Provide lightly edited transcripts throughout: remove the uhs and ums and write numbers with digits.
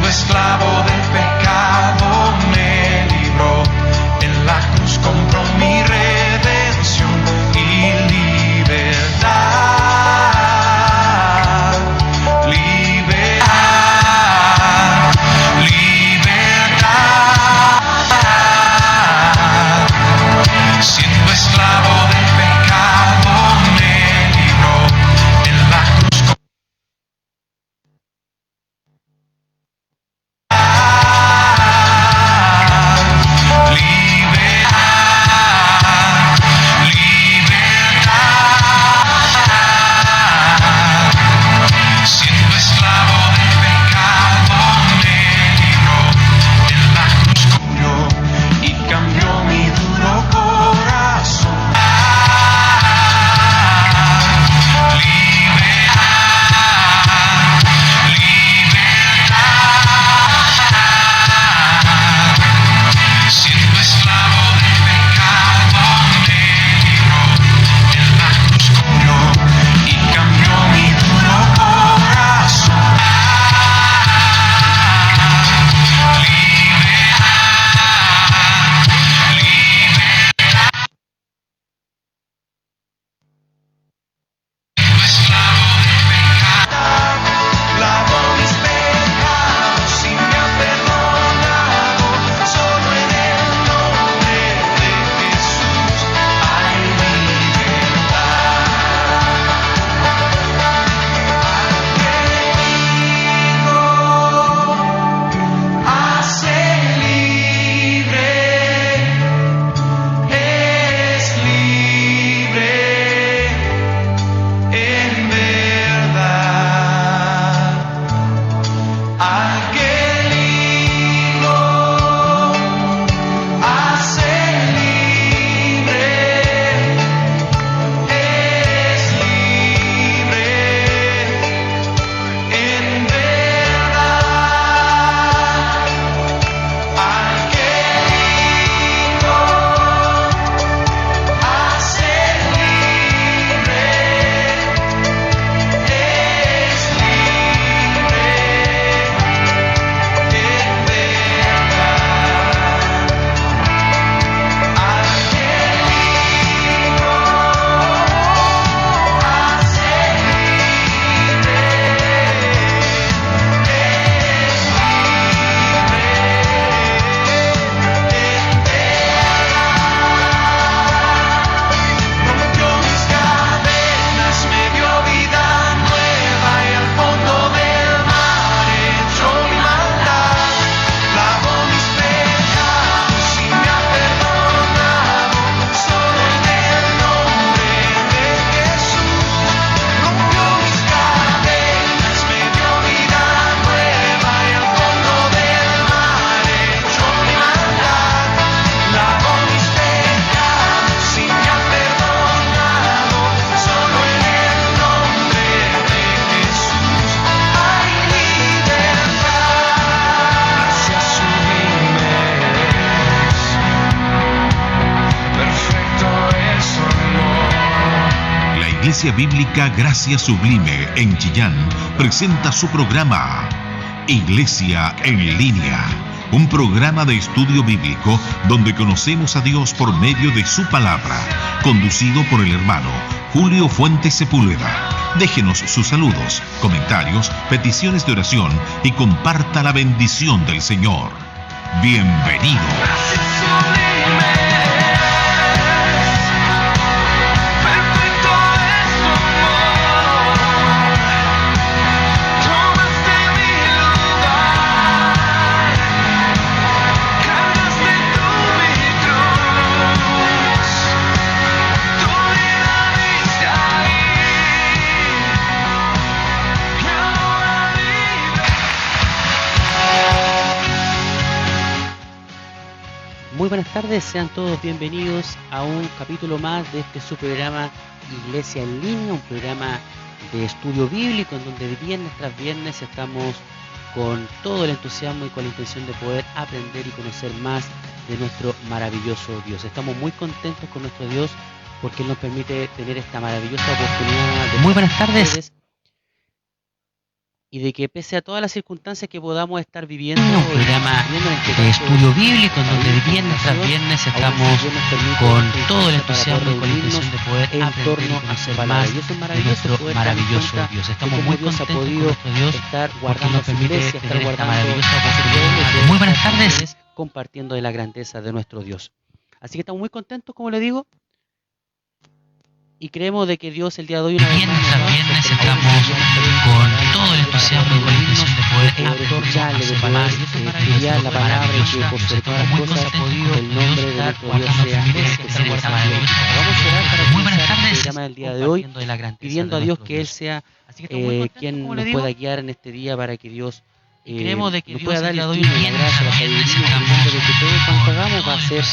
Siendo esclavo del pecado me libró, en la cruz compró mi redención y libertad. Libertad, libertad. Siendo esclavo del pecado me libró, en la cruz siendo esclavo del pecado me libró, en la cruz murió y cambió mi duro corazón. Libertad, libertad. Siendo esclavo del pecado me libró, en la cruz murió y cambió mi duro corazón. Esclavo del pecado, lavó mis pecados y me ha perdonado. Solo en el nombre de Jesús hay libertad. Hace libre, es libre en verdad. Al que libró, hace libre, es libre en verdad. Al que libró, hace libre, es libre en verdad. Al que libró, hace rompió mis cadenas, me dio vida nueva y al fondo del mar echó mi maldad. Lavó mis pecados y me ha perdonado, solo en el nombre de Jesús. Rompió mis cadenas, me dio vida nueva y al fondo del mar echó mi maldad. Lavó mis pecados y me ha perdonado, solo en el nombre de Jesús hay libertad. Gracias sublimes, perfecto es su amor. La Iglesia Bíblica Gracia Sublime en Chillán presenta su programa Iglesia en Línea, un programa de estudio bíblico donde conocemos a Dios por medio de su palabra, conducido por el hermano Julio Fuentes Sepúlveda. Déjenos sus saludos, comentarios, peticiones de oración y comparta la bendición del Señor. Bienvenido. Gracias sublimes, perfecto es tu amor. Tomaste mi lugar, cargaste tú mi cruz, tu vida diste ahí, y ahora libre. Muy buenas tardes, sean todos bienvenidos a un capítulo más de este su programa Iglesia en Línea, un programa de estudio bíblico en donde viernes tras viernes estamos con todo el entusiasmo y con la intención de poder aprender y conocer más de nuestro maravilloso Dios. Estamos muy contentos con nuestro Dios porque Él nos permite tener esta maravillosa oportunidad de... Muy buenas tardes. y de que pese a todas las circunstancias que podamos estar viviendo, un programa de estudio bíblico en donde viernes tras viernes estamos con todo el entusiasmo y con la intención de poder aprender y conocer más de nuestro maravilloso Dios. Estamos muy contentos con nuestro Dios porque nos permite tener esta maravillosa oportunidad. Muy buenas tardes, compartiendo de la grandeza de nuestro Dios. Así que estamos muy contentos, como le digo, y creemos de que Dios el día de hoy viernes estamos con todo el entusiasmo y con la intención de poder aprender de poder estudiar la palabra y que por sobre todas las cosas el nombre de nuestro Dios sea enaltecido. Vamos a orar para comenzar el programa del día de hoy, pidiendo a Dios que Él sea quien nos pueda guiar en este día para que Dios nos pueda dar la gracia, la sabiduría, creyendo de que todo cuanto hagamos va a ser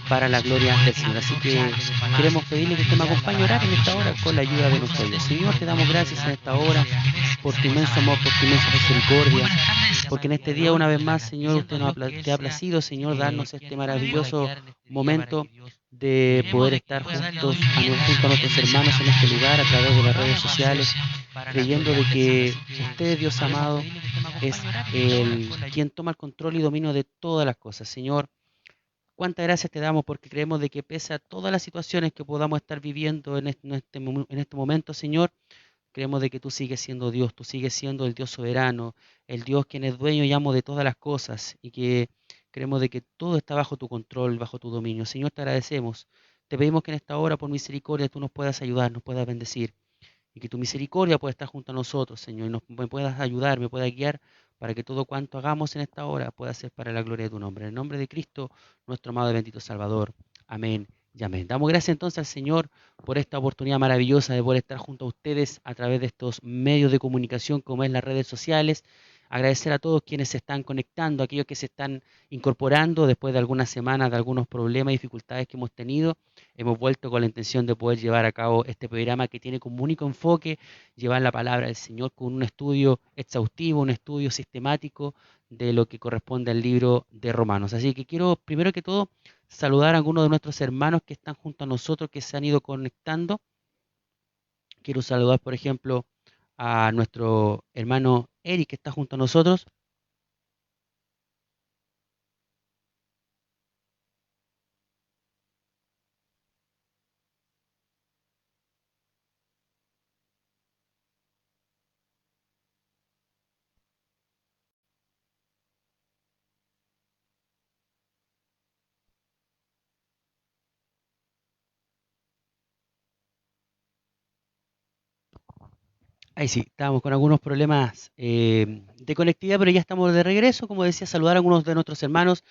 para la gloria del Señor. Así que queremos pedirle que usted me acompañe a orar en esta hora con la ayuda de nuestro Dios. Señor, te damos gracias en esta hora por tu inmenso amor, por tu inmensa misericordia, porque en este día una vez más, Señor, usted te ha placido, Señor, darnos este maravilloso momento de poder estar junto a nuestros hermanos en este lugar a través de las redes sociales, creyendo de que usted, Dios amado, es quien toma el control y dominio de todas las cosas. Señor, cuántas gracias te damos porque creemos de que pese a todas las situaciones que podamos estar viviendo en este momento, Señor, creemos de que tú sigues siendo Dios, tú sigues siendo el Dios soberano, el Dios quien es dueño y amo de todas las cosas, y que creemos de que todo está bajo tu control, bajo tu dominio. Señor, te agradecemos. Te pedimos que en esta hora, por misericordia, tú nos puedas ayudar, nos puedas bendecir, y que tu misericordia pueda estar junto a nosotros, Señor, y me puedas ayudar, me puedas guiar, para que todo cuanto hagamos en esta hora pueda ser para la gloria de tu nombre. En el nombre de Cristo, nuestro amado y bendito Salvador. Amén y amén. Damos gracias entonces al Señor por esta oportunidad maravillosa de poder estar junto a ustedes a través de estos medios de comunicación como es las redes sociales. Agradecer a todos quienes se están conectando, aquellos que se están incorporando después de algunas semanas, de algunos problemas y dificultades que hemos tenido. Hemos vuelto con la intención de poder llevar a cabo este programa que tiene como único enfoque llevar la palabra del Señor con un estudio exhaustivo, un estudio sistemático de lo que corresponde al libro de Romanos. Así que quiero, primero que todo, saludar a algunos de nuestros hermanos que están junto a nosotros, que se han ido conectando. Quiero saludar, por ejemplo, a nuestro hermano Eric, que está junto a nosotros. Ahí sí, estábamos con algunos problemas de conectividad, pero ya estamos de regreso. Como decía, saludar a algunos de nuestros hermanos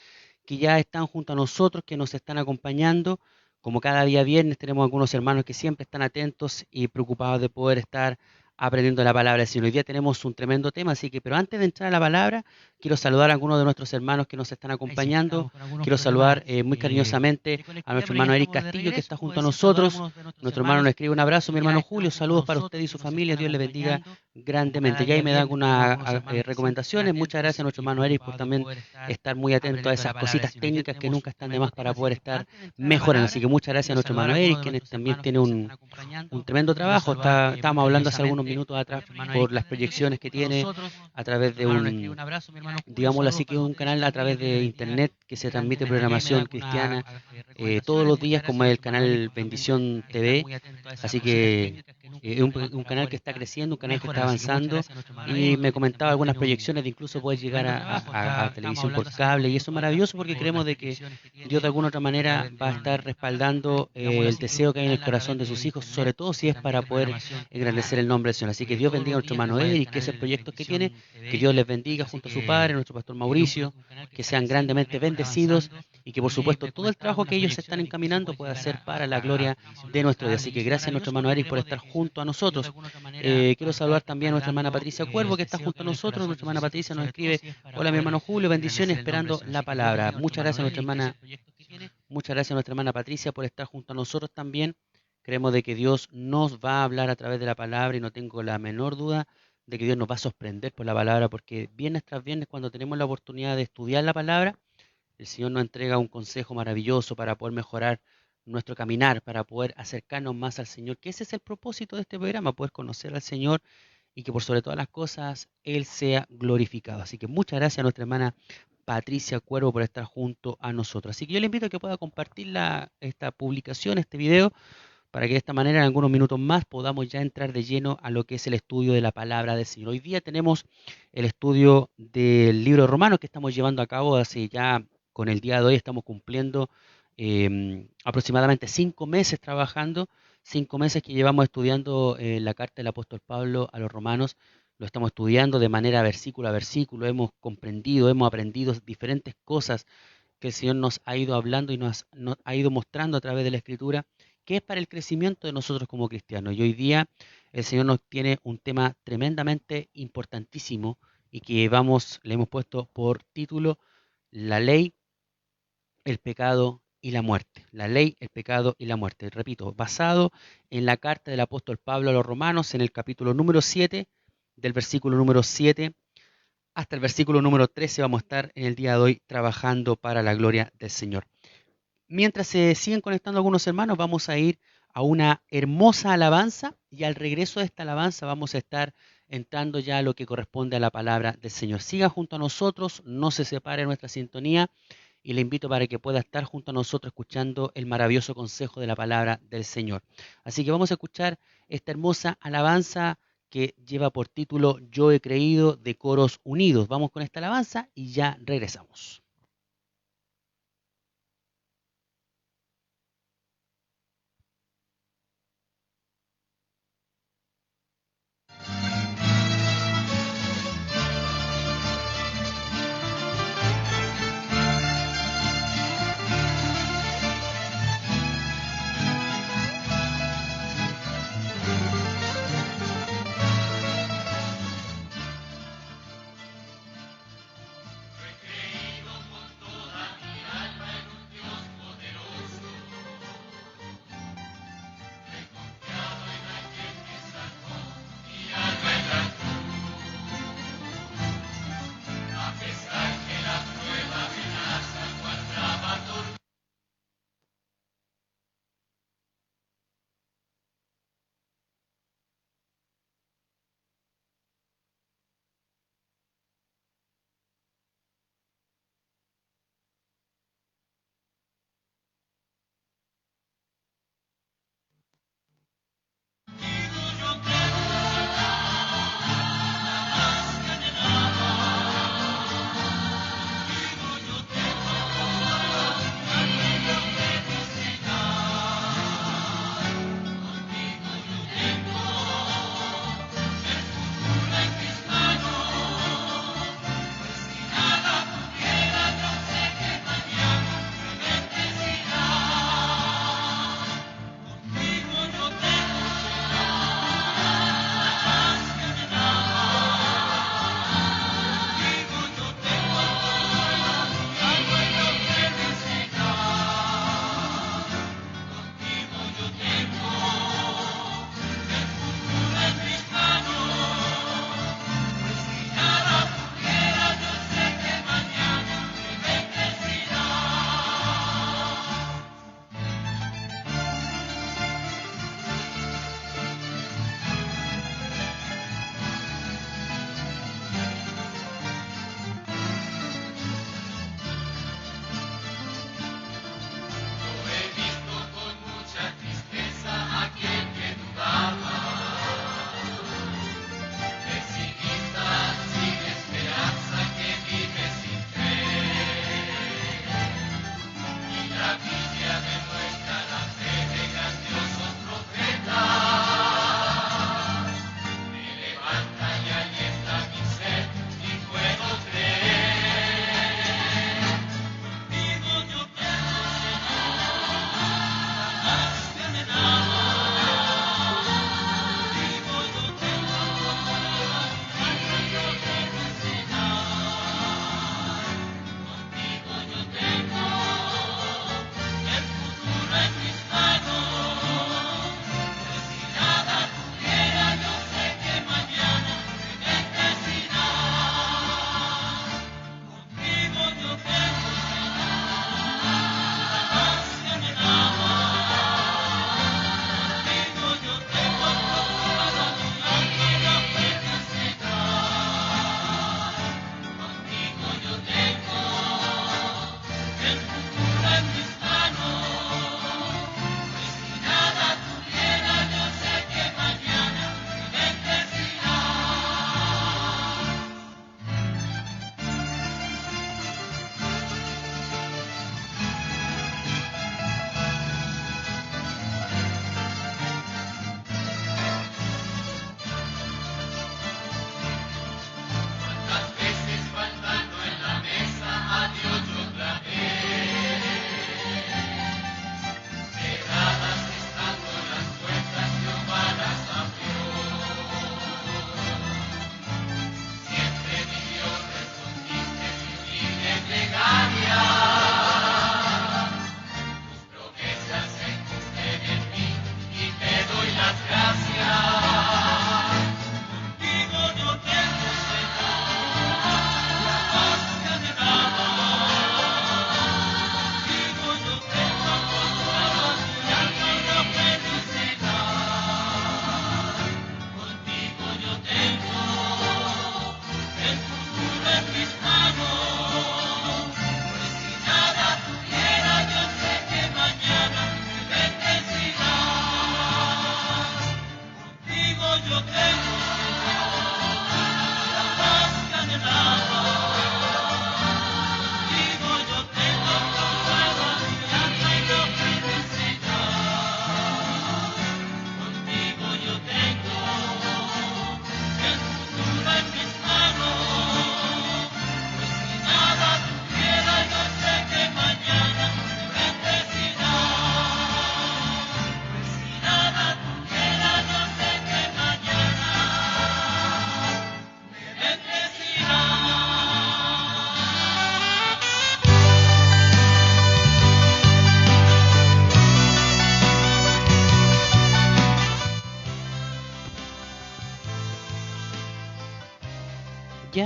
que ya están junto a nosotros, que nos están acompañando. Como cada día viernes tenemos algunos hermanos que siempre están atentos y preocupados de poder estar aprendiendo la palabra del Señor. Hoy día tenemos un tremendo tema, así que, pero antes de entrar a la palabra, quiero saludar a algunos de nuestros hermanos que nos están acompañando. Quiero saludar muy cariñosamente a nuestro hermano Eric Castillo, que está junto a nosotros. Nuestro hermano nos escribe un abrazo, mi hermano Julio, saludos para usted y su familia, Dios le bendiga grandemente. Y ahí me da algunas recomendaciones. Muchas gracias a nuestro hermano Eric por también estar muy atento a esas cositas técnicas que nunca están de más para poder estar mejorando. Así que muchas gracias a nuestro hermano Eric, que también tiene un tremendo trabajo. Estábamos hablando hace algunos minutos atrás por las proyecciones que tiene a través de digámoslo así, que es un canal a través de internet que se transmite programación cristiana todos los días, como es el canal Bendición TV. Así que es un canal que está creciendo, un canal que está avanzando, y me comentaba algunas proyecciones de incluso poder llegar a televisión por cable, y eso es maravilloso porque creemos de que Dios de alguna otra manera va a estar respaldando el deseo que hay en el corazón de sus hijos, sobre todo si es para poder engrandecer el nombre del Señor. Así que Dios bendiga a nuestro hermano Eric, que es el proyecto que tiene, que Dios les bendiga junto a su padre, nuestro pastor Mauricio, que sean grandemente bendecidos y que por supuesto todo el trabajo que ellos están encaminando pueda ser para la gloria de nuestro Dios. Así que gracias a nuestro hermano Eric por estar junto a nosotros. Quiero saludar también a nuestra hermana Patricia Cuervo, que está junto a nosotros. Nuestra hermana Patricia nos escribe: hola mi hermano Julio, bendiciones, esperando la palabra. Muchas gracias a nuestra hermana Patricia por estar junto a nosotros también. Creemos de que Dios nos va a hablar a través de la palabra, y no tengo la menor duda de que Dios nos va a sorprender por la palabra, porque viernes tras viernes, cuando tenemos la oportunidad de estudiar la palabra, el Señor nos entrega un consejo maravilloso para poder mejorar nuestro caminar, para poder acercarnos más al Señor, que ese es el propósito de este programa, poder conocer al Señor y que por sobre todas las cosas Él sea glorificado. Así que muchas gracias a nuestra hermana Patricia Cuervo por estar junto a nosotros. Así que yo le invito a que pueda compartir esta publicación, este video, para que de esta manera en algunos minutos más podamos ya entrar de lleno a lo que es el estudio de la palabra del Señor. Hoy día tenemos el estudio del libro de Romanos que estamos llevando a cabo hace ya, con el día de hoy estamos cumpliendo aproximadamente 5 meses trabajando, 5 meses que llevamos estudiando la carta del apóstol Pablo a los romanos. Lo estamos estudiando de manera versículo a versículo, hemos comprendido, hemos aprendido diferentes cosas que el Señor nos ha ido hablando y nos ha ido mostrando a través de la Escritura, que es para el crecimiento de nosotros como cristianos. Y hoy día el Señor nos tiene un tema tremendamente importantísimo y que le hemos puesto por título La ley, el pecado y la muerte. La ley, el pecado y la muerte. Repito, basado en la carta del apóstol Pablo a los romanos en el capítulo número 7, del versículo número 7 hasta el versículo número 13 vamos a estar en el día de hoy trabajando para la gloria del Señor. Mientras se siguen conectando algunos hermanos, vamos a ir a una hermosa alabanza y al regreso de esta alabanza vamos a estar entrando ya a lo que corresponde a la palabra del Señor. Siga junto a nosotros, no se separe de nuestra sintonía y le invito para que pueda estar junto a nosotros escuchando el maravilloso consejo de la palabra del Señor. Así que vamos a escuchar esta hermosa alabanza que lleva por título Yo he creído, de Coros Unidos. Vamos con esta alabanza y ya regresamos. Creído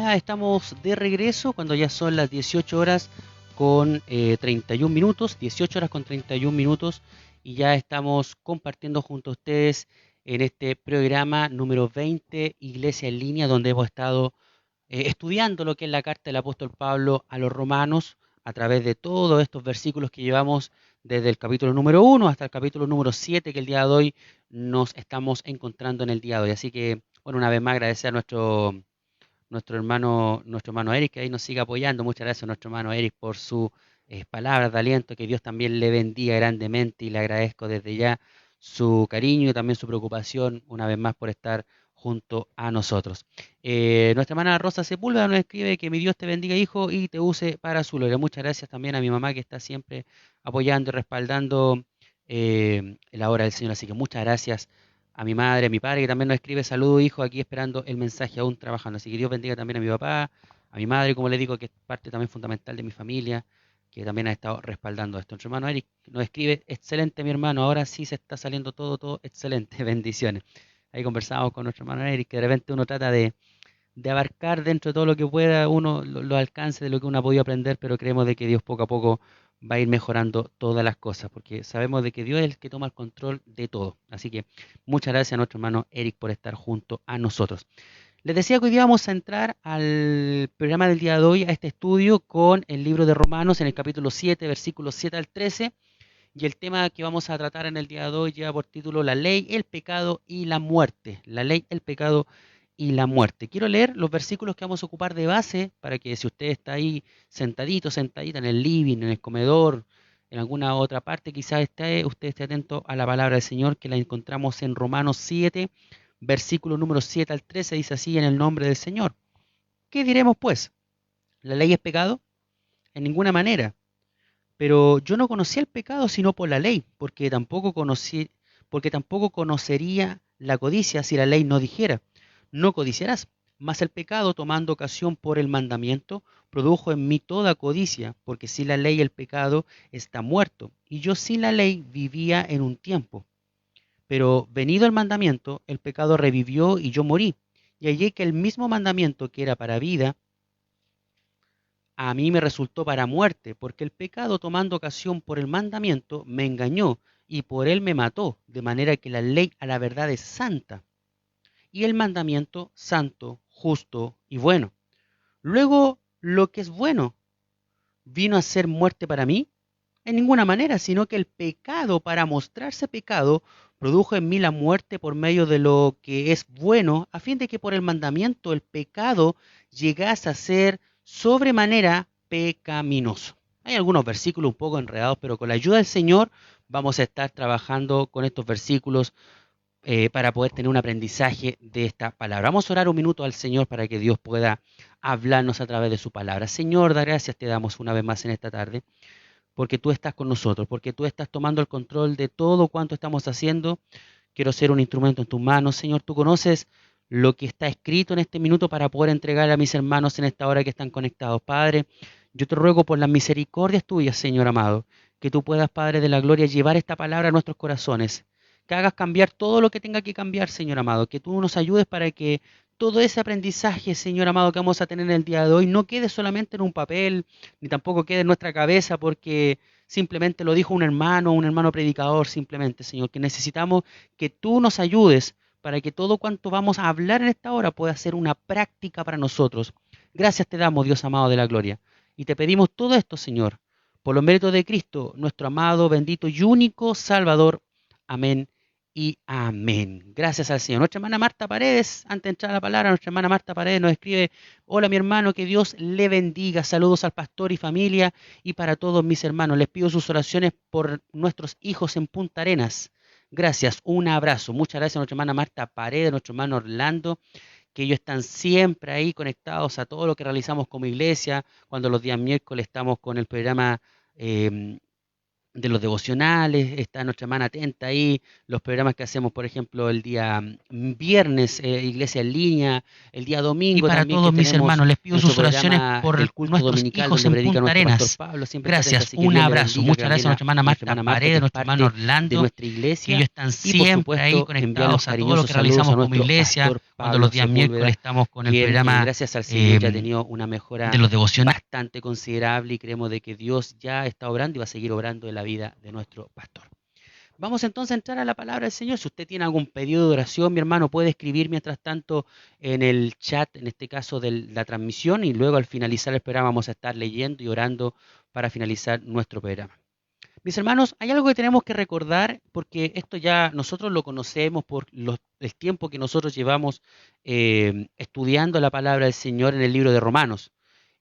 ya estamos de regreso cuando ya son las 18 horas con 31 minutos, 18 horas con 31 minutos, y ya estamos compartiendo junto a ustedes en este programa número 20, Iglesia en Línea, donde hemos estado estudiando lo que es la carta del apóstol Pablo a los romanos a través de todos estos versículos que llevamos desde el capítulo número 1 hasta el capítulo número 7 que el día de hoy nos estamos encontrando en el día de hoy. Así que, bueno, una vez más agradecer a nuestro hermano Eric, que ahí nos sigue apoyando. Muchas gracias a nuestro hermano Eric por sus palabras de aliento, que Dios también le bendiga grandemente, y le agradezco desde ya su cariño y también su preocupación una vez más por estar junto a nosotros. Nuestra hermana Rosa Sepúlveda nos escribe que mi Dios te bendiga, hijo, y te use para su gloria. Muchas gracias también a mi mamá, que está siempre apoyando y respaldando la obra del Señor. Así que muchas gracias a mi madre, a mi padre, que también nos escribe: saludos, hijo, aquí esperando el mensaje, aún trabajando. Así que Dios bendiga también a mi papá, a mi madre, como le digo, que es parte también fundamental de mi familia, que también ha estado respaldando esto. Nuestro hermano Eric nos escribe: excelente, mi hermano, ahora sí se está saliendo todo excelente, bendiciones. Ahí conversamos con nuestro hermano Eric, que de repente uno trata de abarcar dentro de todo lo que pueda uno lo alcance de lo que uno ha podido aprender, pero creemos de que Dios poco a poco va a ir mejorando todas las cosas, porque sabemos de que Dios es el que toma el control de todo. Así que muchas gracias a nuestro hermano Eric por estar junto a nosotros. Les decía que hoy día vamos a entrar al programa del día de hoy, a este estudio con el libro de Romanos en el capítulo 7, versículos 7 al 13, y el tema que vamos a tratar en el día de hoy lleva por título La ley, el pecado y la muerte. La ley, el pecado y la muerte. Quiero leer los versículos que vamos a ocupar de base para que, si usted está ahí sentadito, sentadita en el living, en el comedor, en alguna otra parte, quizás usted esté atento a la palabra del Señor, que la encontramos en Romanos 7, versículo número 7 al 13, dice así: en el nombre del Señor. ¿Qué diremos pues? ¿La ley es pecado? En ninguna manera. Pero yo no conocía el pecado sino por la ley, porque tampoco conocería la codicia si la ley no dijera: no codiciarás. Mas el pecado, tomando ocasión por el mandamiento, produjo en mí toda codicia, porque sin la ley el pecado está muerto, y yo sin la ley vivía en un tiempo. Pero venido el mandamiento, el pecado revivió y yo morí, y hallé que el mismo mandamiento que era para vida, a mí me resultó para muerte, porque el pecado, tomando ocasión por el mandamiento, me engañó y por él me mató, de manera que la ley a la verdad es santa, y el mandamiento santo, justo y bueno. Luego, lo que es bueno, ¿vino a ser muerte para mí? En ninguna manera, sino que el pecado, para mostrarse pecado, produjo en mí la muerte por medio de lo que es bueno, a fin de que por el mandamiento el pecado llegase a ser sobremanera pecaminoso. Hay algunos versículos un poco enredados, pero con la ayuda del Señor vamos a estar trabajando con estos versículos para poder tener un aprendizaje de esta palabra. Vamos a orar un minuto al Señor para que Dios pueda hablarnos a través de su palabra. Señor, da gracias te damos una vez más en esta tarde, porque tú estás con nosotros, porque tú estás tomando el control de todo cuanto estamos haciendo. Quiero ser un instrumento en tus manos, Señor. Tú conoces lo que está escrito en este minuto para poder entregar a mis hermanos en esta hora que están conectados. Padre, yo te ruego por las misericordias tuyas, Señor amado, que tú puedas, Padre de la gloria, llevar esta palabra a nuestros corazones, que hagas cambiar todo lo que tenga que cambiar, Señor amado, que tú nos ayudes para que todo ese aprendizaje, Señor amado, que vamos a tener en el día de hoy no quede solamente en un papel, ni tampoco quede en nuestra cabeza porque simplemente lo dijo un hermano predicador, simplemente, Señor, que necesitamos que tú nos ayudes para que todo cuanto vamos a hablar en esta hora pueda ser una práctica para nosotros. Gracias te damos, Dios amado de la gloria, y te pedimos todo esto, Señor, por los méritos de Cristo, nuestro amado, bendito y único Salvador. Amén y amén. Gracias al Señor. Nuestra hermana Marta Paredes, antes de entrar a la palabra, nuestra hermana Marta Paredes nos escribe: hola mi hermano, que Dios le bendiga. Saludos al pastor y familia y para todos mis hermanos. Les pido sus oraciones por nuestros hijos en Punta Arenas. Gracias, un abrazo. Muchas gracias a nuestra hermana Marta Paredes, a nuestro hermano Orlando, que ellos están siempre ahí conectados a todo lo que realizamos como iglesia, cuando los días miércoles estamos con el programa los devocionales, está nuestra hermana atenta ahí, los programas que hacemos, por ejemplo, el día viernes, Iglesia en Línea, el día Y domingo para también que todos mis tenemos hermanos, les pido nuestro sus oraciones programa del por culto nuestros dominical hijos donde en predica Punta nuestro pastor Arenas. Pablo, siempre está atento, Gracias, así que un Dios le abrazo. bendiga Muchas gracias a también a nuestra hermana nuestra Marta hermana Marta, Paredes, que a es nuestro hermano parte de Orlando, nuestra que ellos iglesia, están y por siempre ahí supuesto enviar los conectados a todo lo cariñosos que saludos a realizamos como nuestro iglesia, pastor cuando los Pablo días miércoles Sepúlveda, estamos con el quien programa gracias al Señor ya ha tenido una de mejora los devocionales. bastante considerable y creemos de que Dios ya está obrando y va a seguir obrando en la vida de nuestro pastor. Vamos entonces a entrar a la palabra del Señor. Si usted tiene algún pedido de oración, mi hermano, puede escribir mientras tanto en el chat, en este caso de la transmisión, y luego al finalizar el programa vamos a estar leyendo y orando para finalizar nuestro programa. Mis hermanos, hay algo que tenemos que recordar porque esto ya nosotros lo conocemos por el tiempo que nosotros llevamos estudiando la palabra del Señor en el libro de Romanos.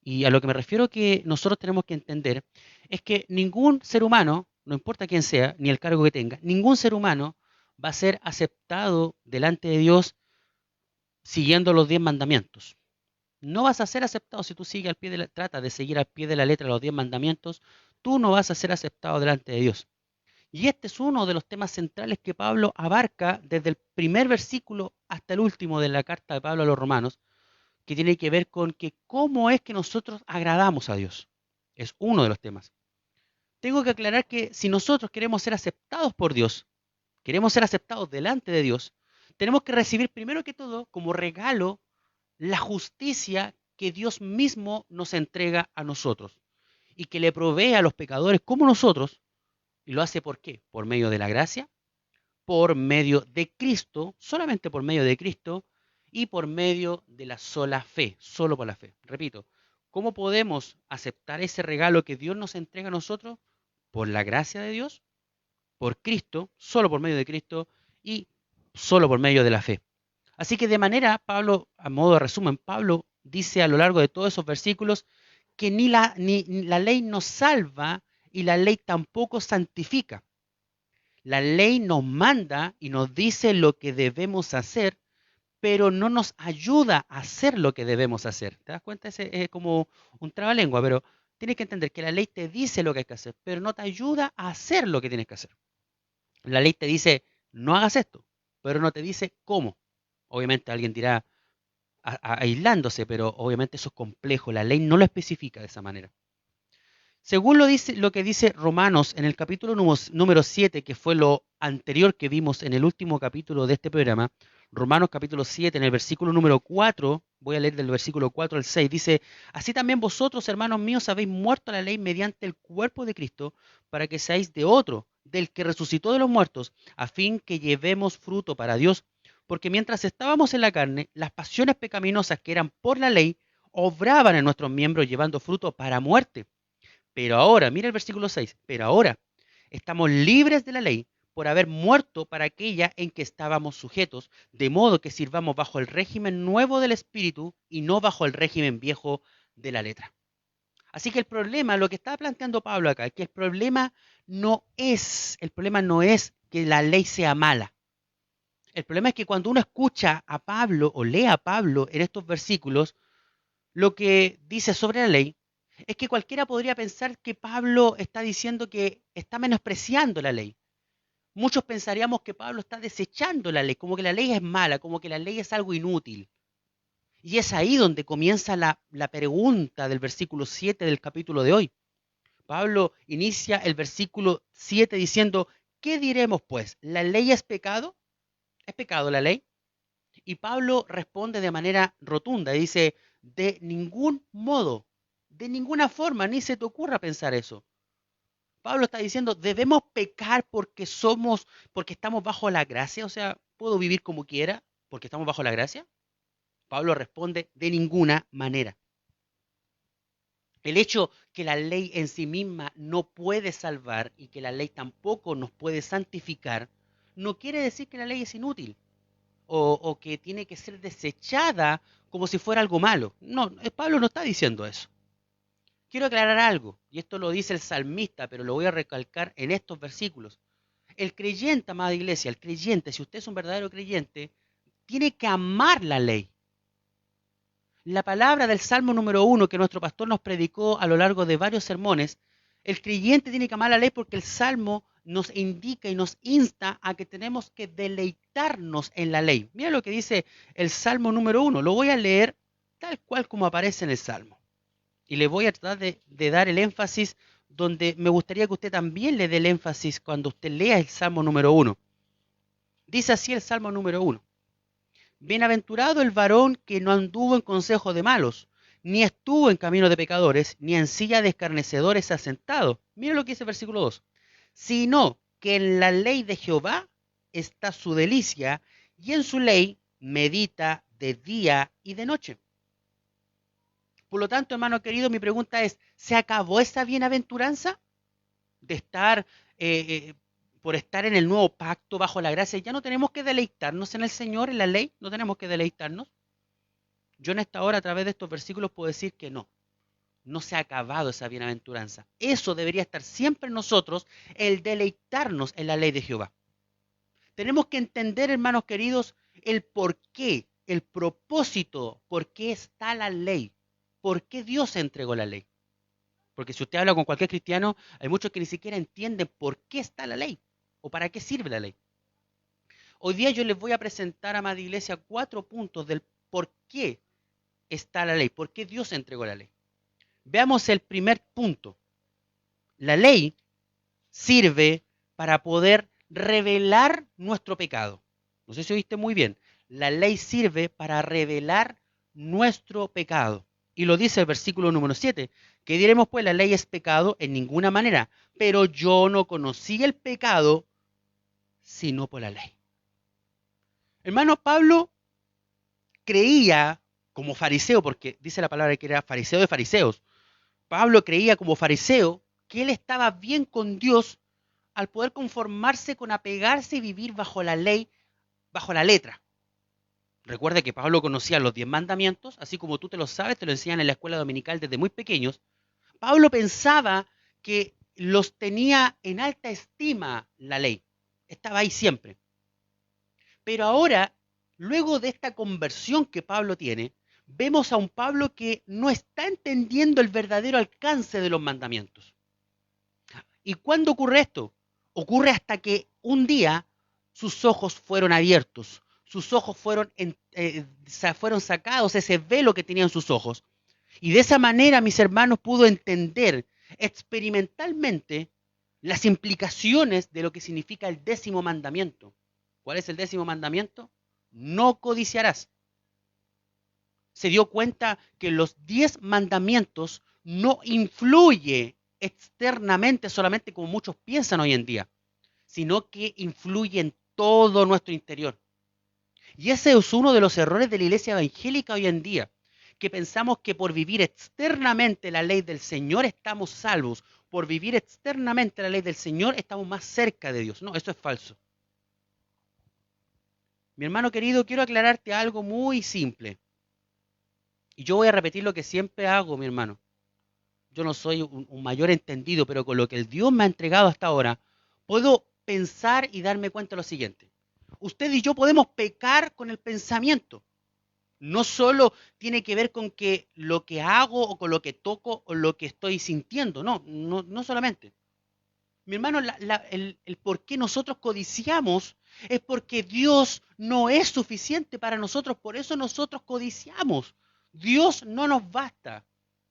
Y a lo que me refiero que nosotros tenemos que entender es que ningún ser humano, no importa quién sea, ni el cargo que tenga, ningún ser humano va a ser aceptado delante de Dios siguiendo los 10 mandamientos. No vas a ser aceptado si tú sigues al pie de trata de seguir al pie de la letra los 10 mandamientos, tú no vas a ser aceptado delante de Dios. Y este es uno de los temas centrales que Pablo abarca desde el primer versículo hasta el último de la carta de Pablo a los romanos, que tiene que ver con que cómo es que nosotros agradamos a Dios. Es uno de los temas. Tengo que aclarar que si nosotros queremos ser aceptados por Dios, queremos ser aceptados delante de Dios, tenemos que recibir primero que todo como regalo la justicia que Dios mismo nos entrega a nosotros y que le provee a los pecadores como nosotros. ¿Y lo hace por qué? Por medio de la gracia, por medio de Cristo, solamente por medio de Cristo y por medio de la sola fe, solo por la fe. Repito, ¿cómo podemos aceptar ese regalo que Dios nos entrega a nosotros? Por la gracia de Dios, por Cristo, solo por medio de Cristo y solo por medio de la fe. Así que de manera, Pablo, a modo de resumen, Pablo dice a lo largo de todos esos versículos que ni la ley nos salva y la ley tampoco santifica. La ley nos manda y nos dice lo que debemos hacer, pero no nos ayuda a hacer lo que debemos hacer. ¿Te das cuenta? Ese es como un trabalengua, pero tienes que entender que la ley te dice lo que hay que hacer, pero no te ayuda a hacer lo que tienes que hacer. La ley te dice, no hagas esto, pero no te dice cómo. Obviamente alguien dirá aislándose, pero obviamente eso es complejo. La ley no lo especifica de esa manera. Según lo que dice Romanos en el capítulo número 7, que fue lo anterior que vimos en el último capítulo de este programa, Romanos capítulo 7, en el versículo número 4, voy a leer del versículo 4 al 6, dice, así también vosotros, hermanos míos, habéis muerto a la ley mediante el cuerpo de Cristo, para que seáis de otro, del que resucitó de los muertos, a fin que llevemos fruto para Dios. Porque mientras estábamos en la carne, las pasiones pecaminosas que eran por la ley, obraban en nuestros miembros llevando fruto para muerte. Pero ahora, mira el versículo 6, pero ahora estamos libres de la ley por haber muerto para aquella en que estábamos sujetos, de modo que sirvamos bajo el régimen nuevo del Espíritu y no bajo el régimen viejo de la letra. Así que el problema, lo que está planteando Pablo acá, es que el problema no es que la ley sea mala. El problema es que cuando uno escucha a Pablo o lee a Pablo en estos versículos, lo que dice sobre la ley, es que cualquiera podría pensar que Pablo está diciendo que está menospreciando la ley. Muchos pensaríamos que Pablo está desechando la ley, como que la ley es mala, como que la ley es algo inútil. Y es ahí donde comienza la pregunta del versículo 7 del capítulo de hoy. Pablo inicia el versículo 7 diciendo, ¿qué diremos pues? ¿La ley es pecado? ¿Es pecado la ley? Y Pablo responde de manera rotunda, dice, de ningún modo, de ninguna forma, ni se te ocurra pensar eso. Pablo está diciendo, ¿debemos pecar porque estamos bajo la gracia? O sea, ¿puedo vivir como quiera porque estamos bajo la gracia? Pablo responde, de ninguna manera. El hecho que la ley en sí misma no puede salvar y que la ley tampoco nos puede santificar, no quiere decir que la ley es inútil o que tiene que ser desechada como si fuera algo malo. No, Pablo no está diciendo eso. Quiero aclarar algo, y esto lo dice el salmista, pero lo voy a recalcar en estos versículos. El creyente, amada iglesia, el creyente, si usted es un verdadero creyente, tiene que amar la ley. La palabra del Salmo número 1 que nuestro pastor nos predicó a lo largo de varios sermones El creyente tiene que amar la ley porque el Salmo nos indica y nos insta a que tenemos que deleitarnos en la ley. Mira lo que dice el Salmo número 1. Lo voy a leer tal cual como aparece en el Salmo. Y le voy a tratar de dar el énfasis donde me gustaría que usted también le dé el énfasis cuando usted lea el Salmo número 1. Dice así el Salmo número 1. Bienaventurado el varón que no anduvo en consejo de malos, ni estuvo en camino de pecadores, ni en silla de escarnecedores asentado. Mira lo que dice el versículo 2. Sino que en la ley de Jehová está su delicia, y en su ley medita de día y de noche. Por lo tanto, hermano querido, mi pregunta es, ¿se acabó esa bienaventuranza de estar, por estar en el nuevo pacto bajo la gracia? ¿Ya no tenemos que deleitarnos en el Señor, en la ley? ¿No tenemos que deleitarnos? Yo en esta hora, a través de estos versículos, puedo decir que no. No se ha acabado esa bienaventuranza. Eso debería estar siempre en nosotros, el deleitarnos en la ley de Jehová. Tenemos que entender, hermanos queridos, el por qué, el propósito, por qué está la ley, por qué Dios entregó la ley. Porque si usted habla con cualquier cristiano, hay muchos que ni siquiera entienden por qué está la ley o para qué sirve la ley. Hoy día yo les voy a presentar, amada iglesia, 4 puntos del por qué está la ley, por qué Dios entregó la ley. Veamos el primer punto. La ley sirve para poder revelar nuestro pecado. No sé si oíste muy bien. La ley sirve para revelar nuestro pecado. Y lo dice el versículo número 7. ¿Qué diremos pues? La ley es pecado en ninguna manera. Pero yo no conocí el pecado sino por la ley. Hermano, Pablo creía como fariseo, porque dice la palabra que era fariseo de fariseos. Pablo creía como fariseo que él estaba bien con Dios al poder conformarse con apegarse y vivir bajo la ley, bajo la letra. Recuerda que Pablo conocía los 10 mandamientos, así como tú te lo sabes, te lo enseñan en la escuela dominical desde muy pequeños. Pablo pensaba que los tenía en alta estima la ley. Estaba ahí siempre. Pero ahora, luego de esta conversión que Pablo tiene, vemos a un Pablo que no está entendiendo el verdadero alcance de los mandamientos. ¿Y cuándo ocurre esto? Ocurre hasta que un día sus ojos fueron abiertos, sus ojos fueron sacados, ese velo que tenían sus ojos. Y de esa manera, mis hermanos, pudo entender experimentalmente las implicaciones de lo que significa el 10º mandamiento. ¿Cuál es el 10º mandamiento? No codiciarás. Se dio cuenta que los 10 mandamientos no influyen externamente solamente como muchos piensan hoy en día, sino que influye en todo nuestro interior. Y ese es uno de los errores de la iglesia evangélica hoy en día, que pensamos que por vivir externamente la ley del Señor estamos salvos, por vivir externamente la ley del Señor estamos más cerca de Dios. No, eso es falso. Mi hermano querido, quiero aclararte algo muy simple. Y yo voy a repetir lo que siempre hago, mi hermano. Yo no soy un mayor entendido, pero con lo que el Dios me ha entregado hasta ahora, puedo pensar y darme cuenta de lo siguiente. Usted y yo podemos pecar con el pensamiento. No solo tiene que ver con que lo que hago o con lo que toco o lo que estoy sintiendo. No solamente. Mi hermano, el por qué nosotros codiciamos es porque Dios no es suficiente para nosotros. Por eso nosotros codiciamos. Dios no nos basta.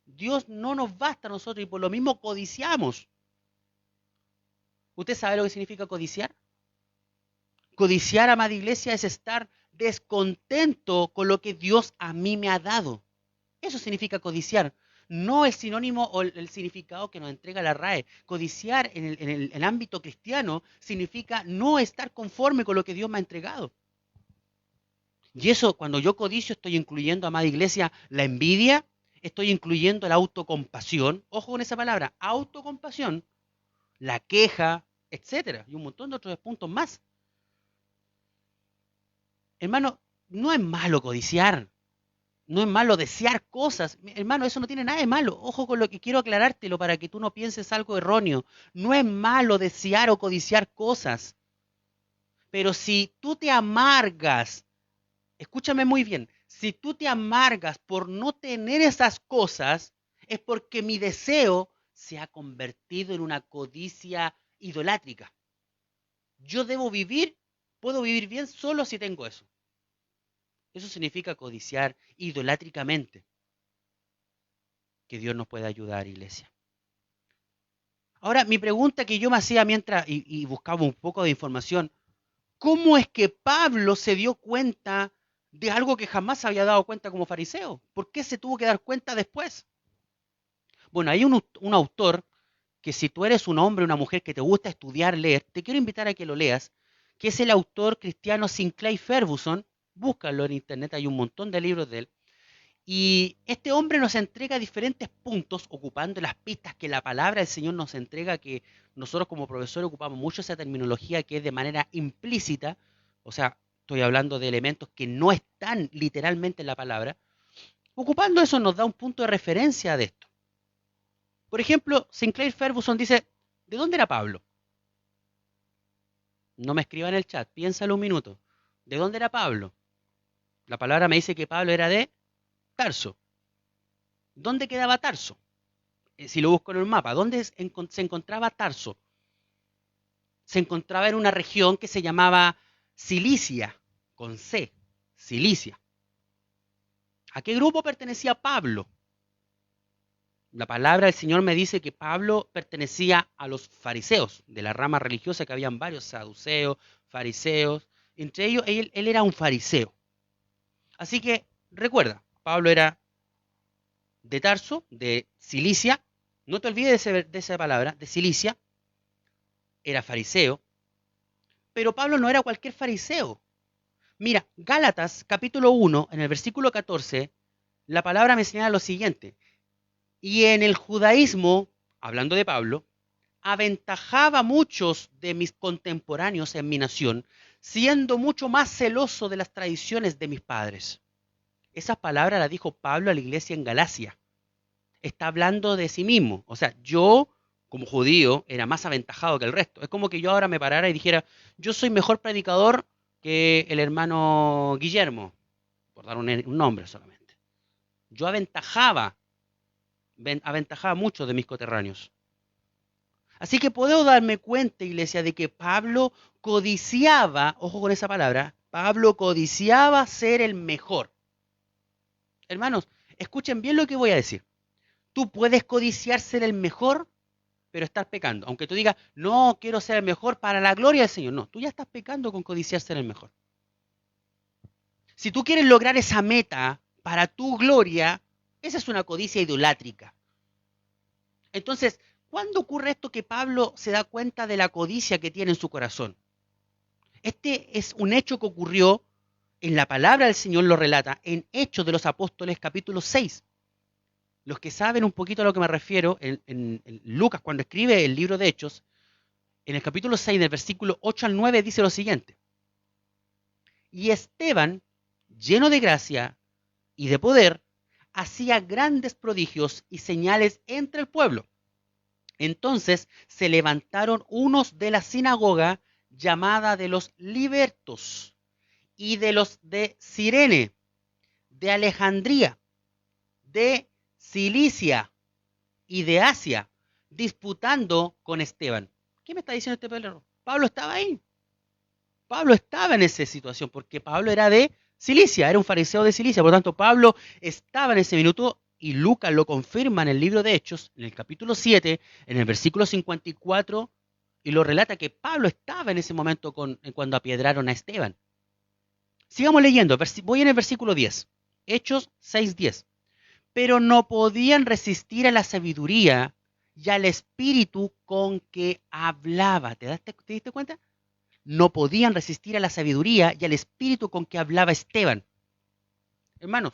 Dios no nos basta a nosotros y por lo mismo codiciamos. ¿Usted sabe lo que significa codiciar? Codiciar, amada iglesia, es estar descontento con lo que Dios a mí me ha dado. Eso significa codiciar. No el sinónimo o el significado que nos entrega la RAE. Codiciar en el ámbito cristiano significa no estar conforme con lo que Dios me ha entregado. Y eso, cuando yo codicio, estoy incluyendo, amada iglesia, la envidia, estoy incluyendo la autocompasión. Ojo con esa palabra, autocompasión, la queja, etcétera, y un montón de otros puntos más. Hermano, no es malo codiciar. No es malo desear cosas. Hermano, eso no tiene nada de malo. Ojo con lo que quiero aclarártelo para que tú no pienses algo erróneo. No es malo desear o codiciar cosas. Pero si tú te amargas, escúchame muy bien, si tú te amargas por no tener esas cosas, es porque mi deseo se ha convertido en una codicia idolátrica. Yo puedo vivir bien solo si tengo eso. Eso significa codiciar idolátricamente. Que Dios nos pueda ayudar, iglesia. Ahora, mi pregunta que yo me hacía mientras y buscaba un poco de información, ¿cómo es que Pablo se dio cuenta de algo que jamás se había dado cuenta como fariseo? ¿Por qué se tuvo que dar cuenta después? Bueno, hay un autor que si tú eres un hombre o una mujer que te gusta estudiar, leer, te quiero invitar a que lo leas, que es el autor cristiano Sinclair Ferguson. Búscalo en internet, hay un montón de libros de él. Y este hombre nos entrega diferentes puntos, ocupando las pistas que la palabra del Señor nos entrega, que nosotros como profesores ocupamos mucho esa terminología que es de manera implícita, o sea, estoy hablando de elementos que no están literalmente en la palabra. Ocupando eso nos da un punto de referencia de esto. Por ejemplo, Sinclair Ferguson dice, ¿de dónde era Pablo? No me escriba en el chat, piénsalo un minuto. ¿De dónde era Pablo? La palabra me dice que Pablo era de Tarso. ¿Dónde quedaba Tarso? Si lo busco en el mapa, ¿dónde se encontraba Tarso? Se encontraba en una región que se llamaba Cilicia, con C, Cilicia. ¿A qué grupo pertenecía Pablo? La palabra del Señor me dice que Pablo pertenecía a los fariseos, de la rama religiosa, que habían varios saduceos, fariseos. Entre ellos, él era un fariseo. Así que, recuerda, Pablo era de Tarso, de Cilicia. No te olvides de esa palabra, de Cilicia. Era fariseo. Pero Pablo no era cualquier fariseo. Mira, Gálatas capítulo 1, en el versículo 14, la palabra me señala lo siguiente. Y en el judaísmo, hablando de Pablo, aventajaba a muchos de mis contemporáneos en mi nación, siendo mucho más celoso de las tradiciones de mis padres. Esas palabras las dijo Pablo a la iglesia en Galacia. Está hablando de sí mismo. O sea, yo, como judío, era más aventajado que el resto. Es como que yo ahora me parara y dijera, yo soy mejor predicador que el hermano Guillermo, por dar un nombre solamente. Yo aventajaba mucho de mis coterráneos. Así que puedo darme cuenta, iglesia, de que Pablo codiciaba, ojo con esa palabra, Pablo codiciaba ser el mejor. Hermanos, escuchen bien lo que voy a decir. Tú puedes codiciar ser el mejor, pero estás pecando. Aunque tú digas, no, quiero ser el mejor para la gloria del Señor. No, tú ya estás pecando con codiciar ser el mejor. Si tú quieres lograr esa meta para tu gloria, esa es una codicia idolátrica. Entonces, ¿cuándo ocurre esto que Pablo se da cuenta de la codicia que tiene en su corazón? Este es un hecho que ocurrió en la palabra del Señor, lo relata en Hechos de los Apóstoles capítulo 6. Los que saben un poquito a lo que me refiero, en Lucas, cuando escribe el libro de Hechos, en el capítulo 6, del versículo 8 al 9, dice lo siguiente. Y Esteban, lleno de gracia y de poder, hacía grandes prodigios y señales entre el pueblo. Entonces se levantaron unos de la sinagoga llamada de los libertos y de los de Cirene, de Alejandría, de Cilicia y de Asia, disputando con Esteban. ¿Qué me está diciendo este Pedro? Pablo estaba ahí. Pablo estaba en esa situación porque Pablo era de Cilicia, era un fariseo de Cilicia. Por lo tanto, Pablo estaba en ese minuto y Lucas lo confirma en el libro de Hechos, en el capítulo 7, en el versículo 54, y lo relata que Pablo estaba en ese momento cuando apiedraron a Esteban. Sigamos leyendo, voy en el versículo 10, Hechos 6:10. Pero no podían resistir a la sabiduría y al espíritu con que hablaba. ¿Te diste cuenta? No podían resistir a la sabiduría y al espíritu con que hablaba Esteban. Hermanos,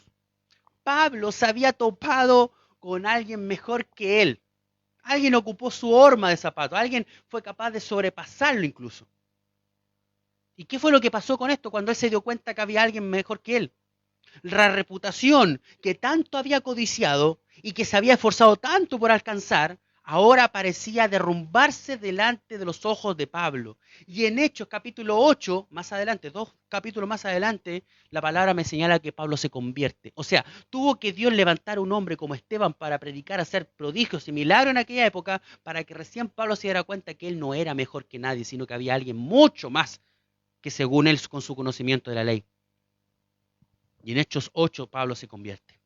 Pablo se había topado con alguien mejor que él. Alguien ocupó su horma de zapato. Alguien fue capaz de sobrepasarlo incluso. ¿Y qué fue lo que pasó con esto cuando él se dio cuenta que había alguien mejor que él? La reputación que tanto había codiciado y que se había esforzado tanto por alcanzar, ahora parecía derrumbarse delante de los ojos de Pablo. Y en Hechos capítulo 8, más adelante, 2 capítulos más adelante, la palabra me señala que Pablo se convierte. O sea, tuvo que Dios levantar un hombre como Esteban para predicar, hacer prodigios y milagros en aquella época, para que recién Pablo se diera cuenta que él no era mejor que nadie, sino que había alguien mucho más que según él con su conocimiento de la ley. Y en Hechos 8 Pablo se convierte.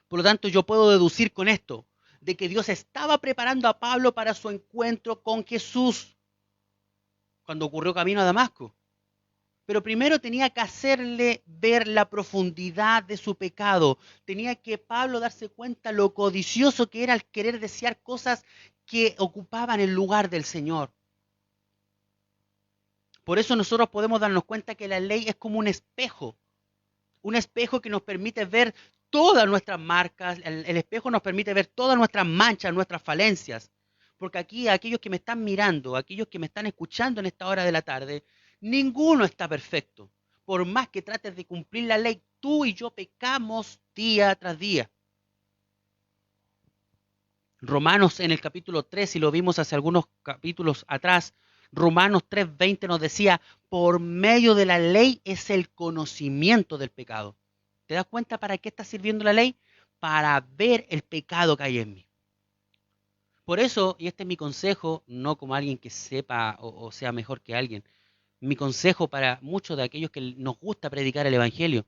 Por lo tanto, yo puedo deducir con esto de que Dios estaba preparando a Pablo para su encuentro con Jesús cuando ocurrió camino a Damasco. Pero primero tenía que hacerle ver la profundidad de su pecado. Tenía que Pablo darse cuenta lo codicioso que era al querer desear cosas que ocupaban el lugar del Señor. Por eso nosotros podemos darnos cuenta que la ley es como un espejo que nos permite ver todas nuestras marcas, el espejo nos permite ver todas nuestras manchas, nuestras falencias. Porque aquí aquellos que me están mirando, aquellos que me están escuchando en esta hora de la tarde, ninguno está perfecto. Por más que trates de cumplir la ley, tú y yo pecamos día tras día. Romanos en el capítulo 3, y lo vimos hace algunos capítulos atrás, Romanos 3:20 nos decía, por medio de la ley es el conocimiento del pecado. ¿Te das cuenta para qué está sirviendo la ley? Para ver el pecado que hay en mí. Por eso, y este es mi consejo, no como alguien que sepa o sea mejor que alguien, mi consejo para muchos de aquellos que nos gusta predicar el Evangelio,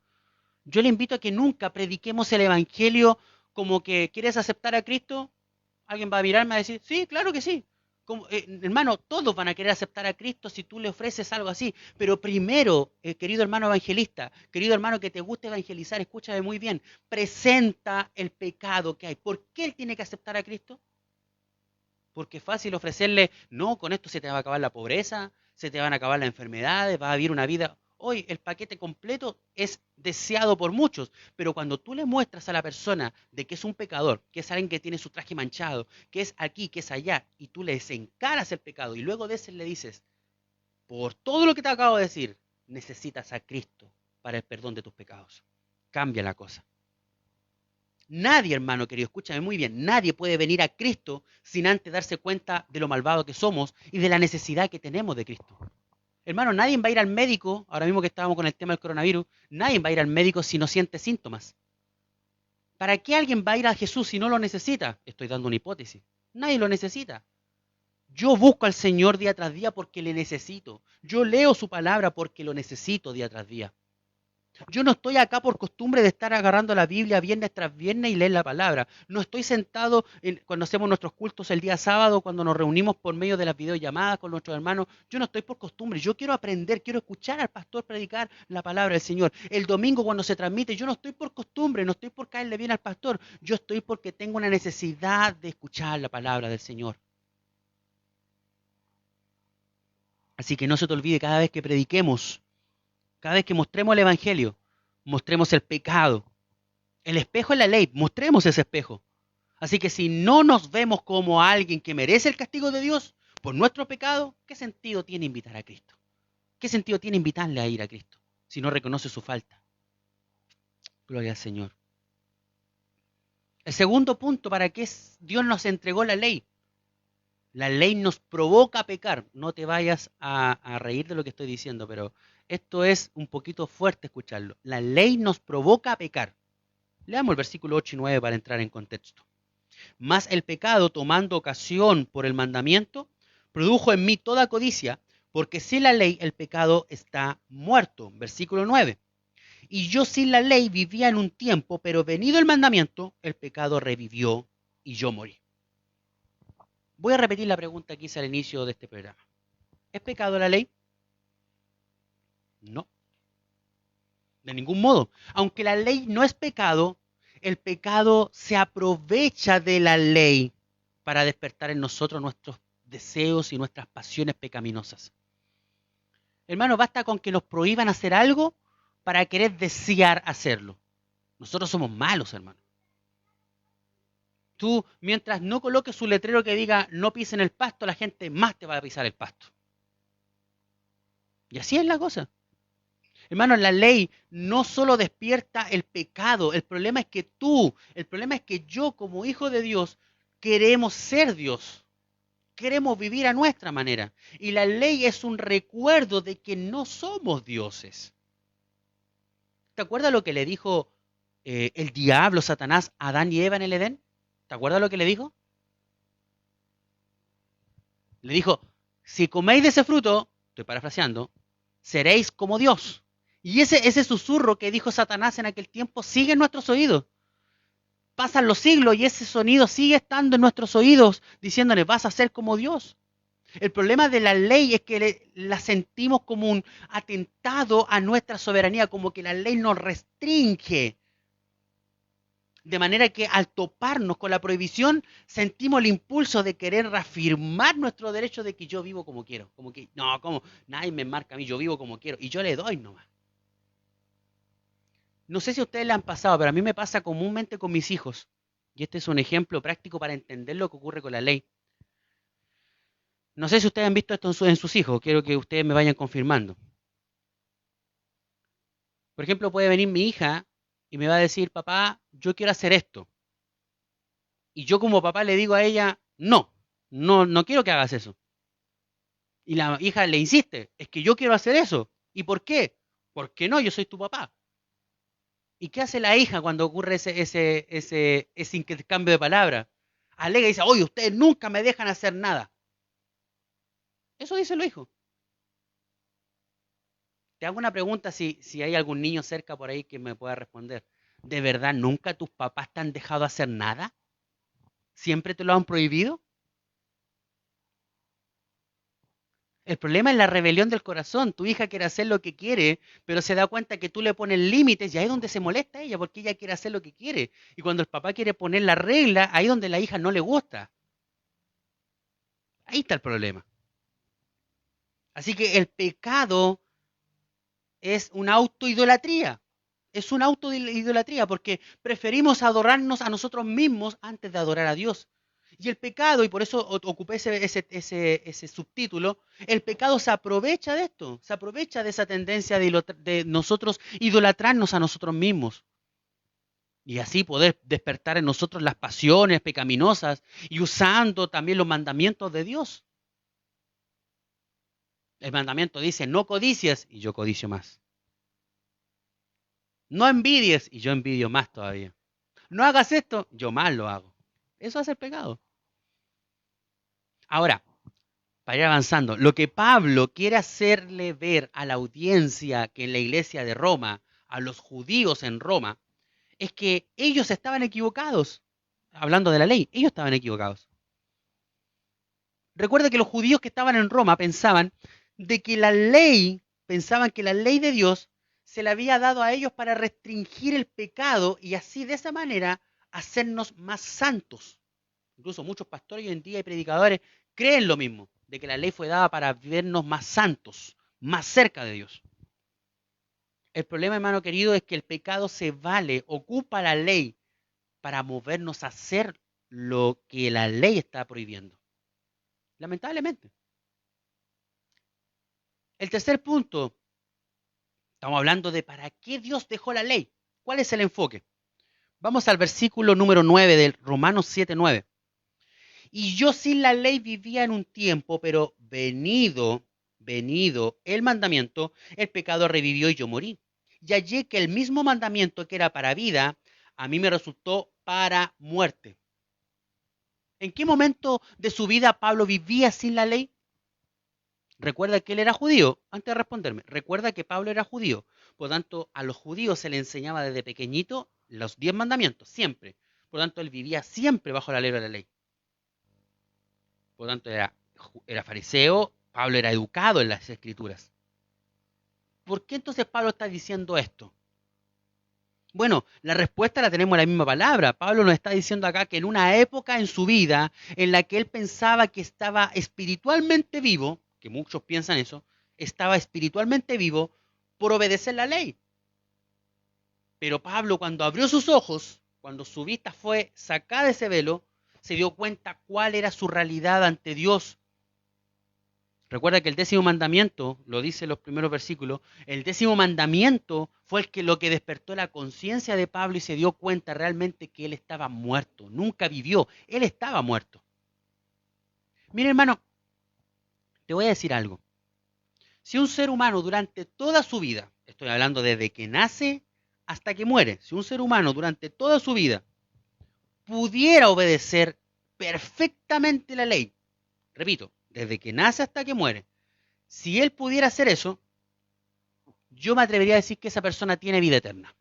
yo le invito a que nunca prediquemos el Evangelio como que quieres aceptar a Cristo. Alguien va a mirarme y va a decir, sí, claro que sí. Hermano, todos van a querer aceptar a Cristo si tú le ofreces algo así. Pero primero, querido hermano evangelista, querido hermano que te gusta evangelizar, escúchame muy bien, presenta el pecado que hay. ¿Por qué él tiene que aceptar a Cristo? Porque es fácil ofrecerle, no, con esto se te va a acabar la pobreza, se te van a acabar las enfermedades, vas a vivir una vida. Hoy el paquete completo es deseado por muchos, pero cuando tú le muestras a la persona de que es un pecador, que es alguien que tiene su traje manchado, que es aquí, que es allá, y tú le desencaras el pecado y luego de ese le dices, por todo lo que te acabo de decir, necesitas a Cristo para el perdón de tus pecados. Cambia la cosa. Nadie, hermano querido, escúchame muy bien, nadie puede venir a Cristo sin antes darse cuenta de lo malvado que somos y de la necesidad que tenemos de Cristo. Hermano, nadie va a ir al médico, ahora mismo que estábamos con el tema del coronavirus, nadie va a ir al médico si no siente síntomas. ¿Para qué alguien va a ir a Jesús si no lo necesita? Estoy dando una hipótesis. Nadie lo necesita. Yo busco al Señor día tras día porque le necesito. Yo leo su palabra porque lo necesito día tras día. Yo no estoy acá por costumbre de estar agarrando la Biblia viernes tras viernes y leer la palabra. No estoy sentado cuando hacemos nuestros cultos el día sábado, cuando nos reunimos por medio de las videollamadas con nuestros hermanos. Yo no estoy por costumbre. Yo quiero aprender, quiero escuchar al pastor predicar la palabra del Señor. El domingo cuando se transmite, yo no estoy por costumbre, no estoy por caerle bien al pastor. Yo estoy porque tengo una necesidad de escuchar la palabra del Señor. Así que no se te olvide cada vez que prediquemos, cada vez que mostremos el Evangelio, mostremos el pecado. El espejo es la ley, mostremos ese espejo. Así que si no nos vemos como alguien que merece el castigo de Dios por nuestro pecado, ¿qué sentido tiene invitar a Cristo? ¿Qué sentido tiene invitarle a ir a Cristo si no reconoce su falta? Gloria al Señor. El segundo punto, ¿para qué Dios nos entregó la ley? La ley nos provoca a pecar. No te vayas a reír de lo que estoy diciendo, pero esto es un poquito fuerte escucharlo. La ley nos provoca a pecar. Leamos el versículo 8 y 9 para entrar en contexto. Mas el pecado, tomando ocasión por el mandamiento, produjo en mí toda codicia, porque sin la ley el pecado está muerto. Versículo 9. Y yo sin la ley vivía en un tiempo, pero venido el mandamiento, el pecado revivió y yo morí. Voy a repetir la pregunta que hice al inicio de este programa. ¿Es pecado la ley? No. De ningún modo. Aunque la ley no es pecado, el pecado se aprovecha de la ley para despertar en nosotros nuestros deseos y nuestras pasiones pecaminosas. Hermano, basta con que nos prohíban hacer algo para querer desear hacerlo. Nosotros somos malos, hermano. Tú, mientras no coloques un letrero que diga no pisen el pasto, la gente más te va a pisar el pasto. Y así es la cosa. Hermano, la ley no solo despierta el pecado, el problema es que yo como hijo de Dios queremos ser Dios. Queremos vivir a nuestra manera. Y la ley es un recuerdo de que no somos dioses. ¿Te acuerdas lo que le dijo el diablo, Satanás, a Adán y Eva en el Edén? ¿Te acuerdas lo que le dijo? Le dijo, si coméis de ese fruto, estoy parafraseando, seréis como Dios. Y ese susurro que dijo Satanás en aquel tiempo sigue en nuestros oídos. Pasan los siglos y ese sonido sigue estando en nuestros oídos, diciéndoles, vas a ser como Dios. El problema de la ley es que la sentimos como un atentado a nuestra soberanía, como que la ley nos restringe. De manera que al toparnos con la prohibición, sentimos el impulso de querer reafirmar nuestro derecho de que yo vivo como quiero. Como que, no, como nadie me marca a mí, yo vivo como quiero. Y yo le doy nomás. No sé si a ustedes le han pasado, pero a mí me pasa comúnmente con mis hijos. Y este es un ejemplo práctico para entender lo que ocurre con la ley. No sé si ustedes han visto esto en sus hijos, quiero que ustedes me vayan confirmando. Por ejemplo, puede venir mi hija y me va a decir, papá, yo quiero hacer esto. Y yo como papá le digo a ella, no quiero que hagas eso. Y la hija le insiste, es que yo quiero hacer eso. ¿Y por qué? Porque no, yo soy tu papá. ¿Y qué hace la hija cuando ocurre ese intercambio de palabras? Alega y dice, oye, ustedes nunca me dejan hacer nada. Eso dice el hijo. Te hago una pregunta si hay algún niño cerca por ahí que me pueda responder. ¿De verdad nunca tus papás te han dejado hacer nada? ¿Siempre te lo han prohibido? El problema es la rebelión del corazón. Tu hija quiere hacer lo que quiere, pero se da cuenta que tú le pones límites y ahí es donde se molesta ella, porque ella quiere hacer lo que quiere. Y cuando el papá quiere poner la regla, ahí es donde la hija no le gusta. Ahí está el problema. Así que el pecado es una autoidolatría. Es una autoidolatría porque preferimos adorarnos a nosotros mismos antes de adorar a Dios. Y el pecado, y por eso ocupé ese subtítulo, el pecado se aprovecha de esto, se aprovecha de esa tendencia de nosotros idolatrarnos a nosotros mismos. Y así poder despertar en nosotros las pasiones pecaminosas y usando también los mandamientos de Dios. El mandamiento dice, no codicies, y yo codicio más. No envidies, y yo envidio más todavía. No hagas esto, yo más lo hago. Eso hace el pecado. Ahora, para ir avanzando, lo que Pablo quiere hacerle ver a la audiencia que en la iglesia de Roma, a los judíos en Roma, es que ellos estaban equivocados. Hablando de la ley, ellos estaban equivocados. Recuerda que los judíos que estaban en Roma pensaban que la ley de Dios se le había dado a ellos para restringir el pecado y así de esa manera hacernos más santos. Incluso muchos pastores hoy en día y predicadores creen lo mismo, de que la ley fue dada para vernos más santos, más cerca de Dios. El problema, hermano querido, es que el pecado ocupa la ley para movernos a hacer lo que la ley está prohibiendo. Lamentablemente. El tercer punto, estamos hablando de para qué Dios dejó la ley. ¿Cuál es el enfoque? Vamos al versículo número 9 del Romanos 7:9. Y yo sin la ley vivía en un tiempo, pero venido el mandamiento, el pecado revivió y yo morí. Y hallé que el mismo mandamiento que era para vida, a mí me resultó para muerte. ¿En qué momento de su vida Pablo vivía sin la ley? Recuerda que él era judío. Antes de responderme, recuerda que Pablo era judío. Por lo tanto, a los judíos se le enseñaba desde pequeñito los 10 mandamientos, siempre. Por lo tanto, él vivía siempre bajo la ley de la ley. Por lo tanto, era fariseo, Pablo era educado en las escrituras. ¿Por qué entonces Pablo está diciendo esto? Bueno, la respuesta la tenemos en la misma palabra. Pablo nos está diciendo acá que en una época en su vida en la que él pensaba que estaba espiritualmente vivo, que muchos piensan eso, estaba espiritualmente vivo por obedecer la ley. Pero Pablo, cuando abrió sus ojos, cuando su vista fue sacada de ese velo, se dio cuenta cuál era su realidad ante Dios. Recuerda que el 10º mandamiento, lo dice en los primeros versículos, el 10º mandamiento fue lo que despertó la conciencia de Pablo y se dio cuenta realmente que él estaba muerto, nunca vivió, él estaba muerto. Mira, hermano, te voy a decir algo. Si un ser humano durante toda su vida, estoy hablando desde que nace hasta que muere, si un ser humano durante toda su vida pudiera obedecer perfectamente la ley, repito, desde que nace hasta que muere, si él pudiera hacer eso, yo me atrevería a decir que esa persona tiene vida eterna.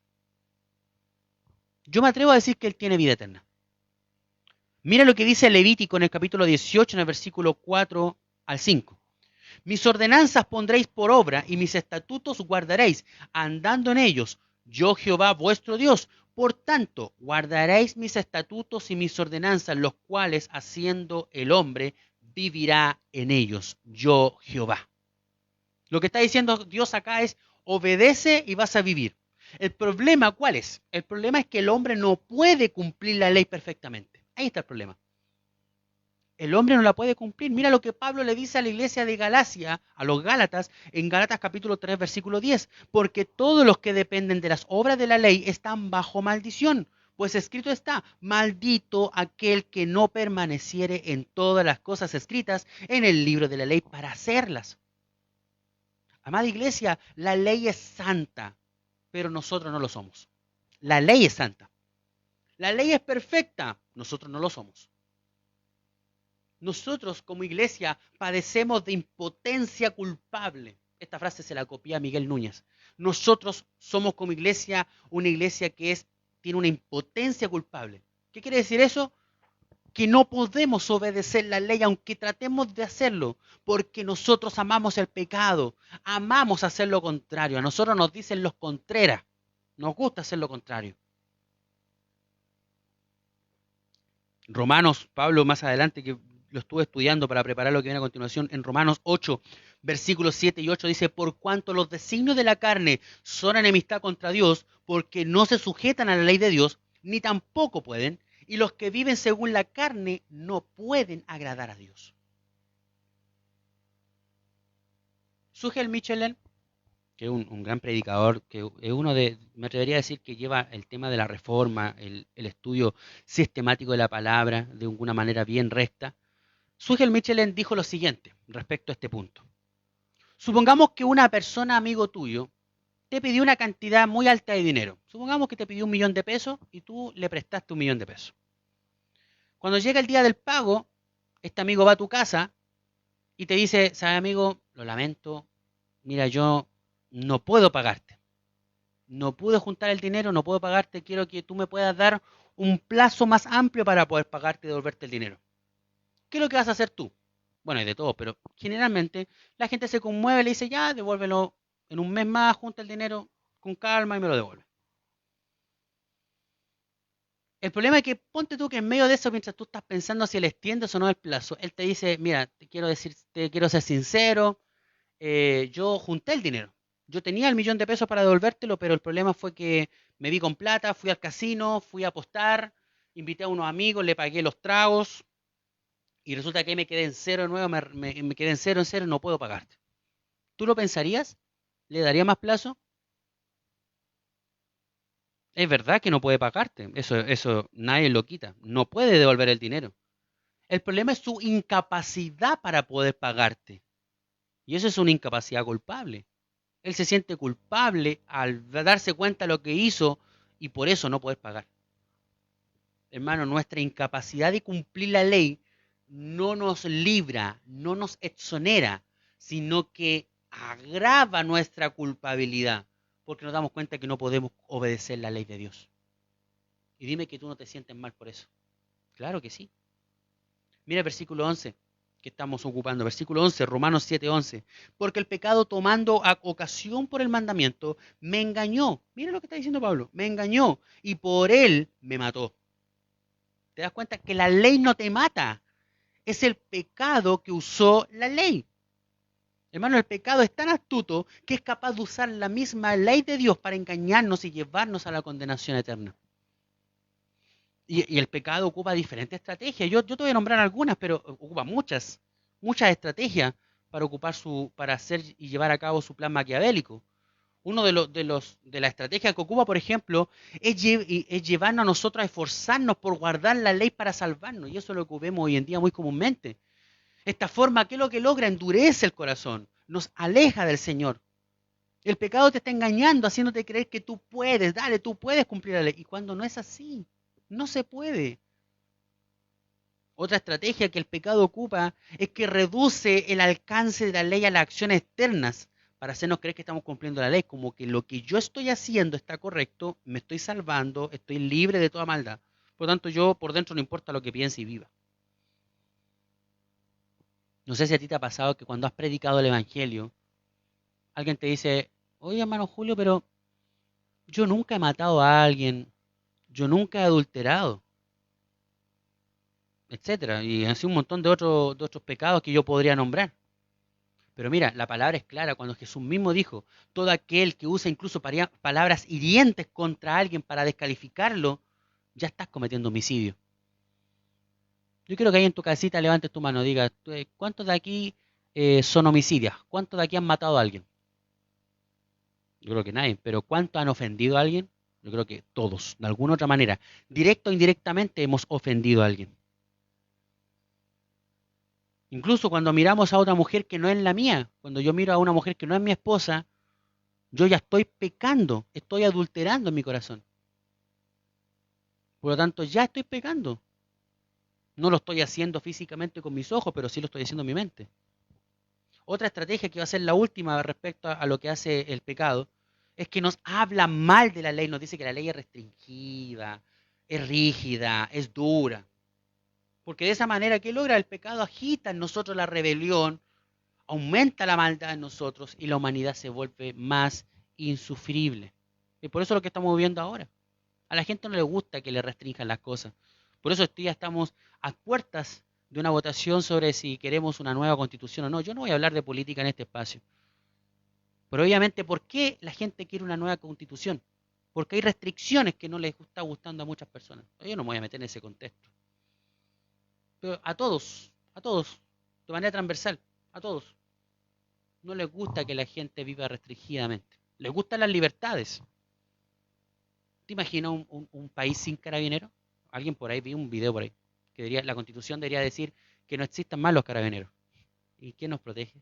Yo me atrevo a decir que él tiene vida eterna. Mira lo que dice Levítico en el capítulo 18, en el versículo 4 al 5. Mis ordenanzas pondréis por obra y mis estatutos guardaréis, andando en ellos. Yo Jehová vuestro Dios. Por tanto, guardaréis mis estatutos y mis ordenanzas, los cuales haciendo el hombre vivirá en ellos. Yo Jehová. Lo que está diciendo Dios acá es, obedece y vas a vivir. ¿El problema cuál es? El problema es que el hombre no puede cumplir la ley perfectamente. Ahí está el problema. El hombre no la puede cumplir. Mira lo que Pablo le dice a la iglesia de Galacia, a los Gálatas, en Gálatas capítulo 3, versículo 10. Porque todos los que dependen de las obras de la ley están bajo maldición. Pues escrito está, maldito aquel que no permaneciere en todas las cosas escritas en el libro de la ley para hacerlas. Amada iglesia, la ley es santa, pero nosotros no lo somos. La ley es santa. La ley es perfecta, nosotros no lo somos. Nosotros como iglesia padecemos de impotencia culpable. Esta frase se la copié a Miguel Núñez. Nosotros somos como iglesia una iglesia que tiene una impotencia culpable. ¿Qué quiere decir eso? Que no podemos obedecer la ley aunque tratemos de hacerlo, porque nosotros amamos el pecado, amamos hacer lo contrario. A nosotros nos dicen los contreras, nos gusta hacer lo contrario. Romanos, Pablo más adelante, que lo estuve estudiando para preparar lo que viene a continuación, en Romanos 8, versículos 7 y 8 dice, por cuanto los designios de la carne son enemistad contra Dios, porque no se sujetan a la ley de Dios, ni tampoco pueden, y los que viven según la carne no pueden agradar a Dios. Sugel Michelin, que es un gran predicador, que es uno de, me atrevería a decir que lleva el tema de la reforma, el estudio sistemático de la palabra de alguna manera bien recta. Sugel Michelin dijo lo siguiente respecto a este punto. Supongamos que una persona, amigo tuyo, te pidió una cantidad muy alta de dinero. Supongamos que te pidió 1.000.000 de pesos y tú le prestaste 1.000.000 de pesos. Cuando llega el día del pago, este amigo va a tu casa y te dice, ¿sabe amigo? Lo lamento, mira, yo no puedo pagarte. No pude juntar el dinero, no puedo pagarte, quiero que tú me puedas dar un plazo más amplio para poder pagarte y devolverte el dinero. ¿Qué es lo que vas a hacer tú? Bueno, hay de todo, pero generalmente la gente se conmueve y le dice, ya, devuélvelo en un mes más, junta el dinero con calma y me lo devuelve. El problema es que ponte tú que en medio de eso, mientras tú estás pensando si le extiendes o no el plazo, él te dice, mira, te quiero ser sincero, yo junté el dinero. Yo tenía el 1.000.000 de pesos para devolvértelo, pero el problema fue que me vi con plata, fui al casino, fui a apostar, invité a unos amigos, le pagué los tragos y resulta que me quedé en cero de nuevo, me quedé en cero, no puedo pagarte. ¿Tú lo pensarías? ¿Le daría más plazo? Es verdad que no puede pagarte, eso nadie lo quita, no puede devolver el dinero. El problema es su incapacidad para poder pagarte. Y eso es una incapacidad culpable. Él se siente culpable al darse cuenta de lo que hizo y por eso no poder pagar. Hermano, nuestra incapacidad de cumplir la ley no nos libra, no nos exonera, sino que agrava nuestra culpabilidad, porque nos damos cuenta que no podemos obedecer la ley de Dios. Y dime que tú no te sientes mal por eso. Claro que sí. Mira el versículo 11 que estamos ocupando. Versículo 11, Romanos 7:11. Porque el pecado tomando ocasión por el mandamiento me engañó. Mira lo que está diciendo Pablo. Me engañó y por él me mató. ¿Te das cuenta que la ley no te mata? Es el pecado que usó la ley. Hermano, el pecado es tan astuto que es capaz de usar la misma ley de Dios para engañarnos y llevarnos a la condenación eterna. Y el pecado ocupa diferentes estrategias. Yo te voy a nombrar algunas, pero ocupa muchas estrategias para para hacer y llevar a cabo su plan maquiavélico. Uno de las estrategias que ocupa, por ejemplo, es llevarnos a nosotros a esforzarnos por guardar la ley para salvarnos. Y eso es lo que vemos hoy en día muy comúnmente. Esta forma, ¿qué es lo que logra? Endurece el corazón, nos aleja del Señor. El pecado te está engañando, haciéndote creer que tú puedes, dale, tú puedes cumplir la ley. Y cuando no es así, no se puede. Otra estrategia que el pecado ocupa es que reduce el alcance de la ley a las acciones externas para hacernos creer que estamos cumpliendo la ley, como que lo que yo estoy haciendo está correcto, me estoy salvando, estoy libre de toda maldad. Por lo tanto, yo por dentro no importa lo que piense y viva. No sé si a ti te ha pasado que cuando has predicado el Evangelio, alguien te dice, oye hermano Julio, pero yo nunca he matado a alguien, yo nunca he adulterado, etcétera. Y así un montón de otros pecados que yo podría nombrar. Pero mira, la palabra es clara cuando Jesús mismo dijo, todo aquel que usa incluso palabras hirientes contra alguien para descalificarlo, ya estás cometiendo homicidio. Yo quiero que ahí en tu casita levantes tu mano y digas, ¿cuántos de aquí son homicidios? ¿Cuántos de aquí han matado a alguien? Yo creo que nadie, pero ¿cuántos han ofendido a alguien? Yo creo que todos, de alguna otra manera, directo o indirectamente hemos ofendido a alguien. Incluso cuando miramos a otra mujer que no es la mía, cuando yo miro a una mujer que no es mi esposa, yo ya estoy pecando, estoy adulterando en mi corazón. Por lo tanto, ya estoy pecando. No lo estoy haciendo físicamente con mis ojos, pero sí lo estoy haciendo en mi mente. Otra estrategia que va a ser la última respecto a lo que hace el pecado es que nos habla mal de la ley, nos dice que la ley es restringida, es rígida, es dura. Porque de esa manera, ¿qué logra? El pecado agita en nosotros la rebelión, aumenta la maldad en nosotros y la humanidad se vuelve más insufrible. Y por eso es lo que estamos viviendo ahora. A la gente no le gusta que le restrinjan las cosas. Por eso ya estamos a puertas de una votación sobre si queremos una nueva constitución o no. Yo no voy a hablar de política en este espacio. Pero obviamente, ¿por qué la gente quiere una nueva constitución? Porque hay restricciones que no les está gustando a muchas personas. Yo no me voy a meter en ese contexto. Pero a todos, de manera transversal, a todos, no les gusta que la gente viva restringidamente. Les gustan las libertades. ¿Te imaginas un país sin carabineros? Alguien por ahí, vi un video por ahí, que la Constitución debería decir que no existan más los carabineros. ¿Y quién nos protege?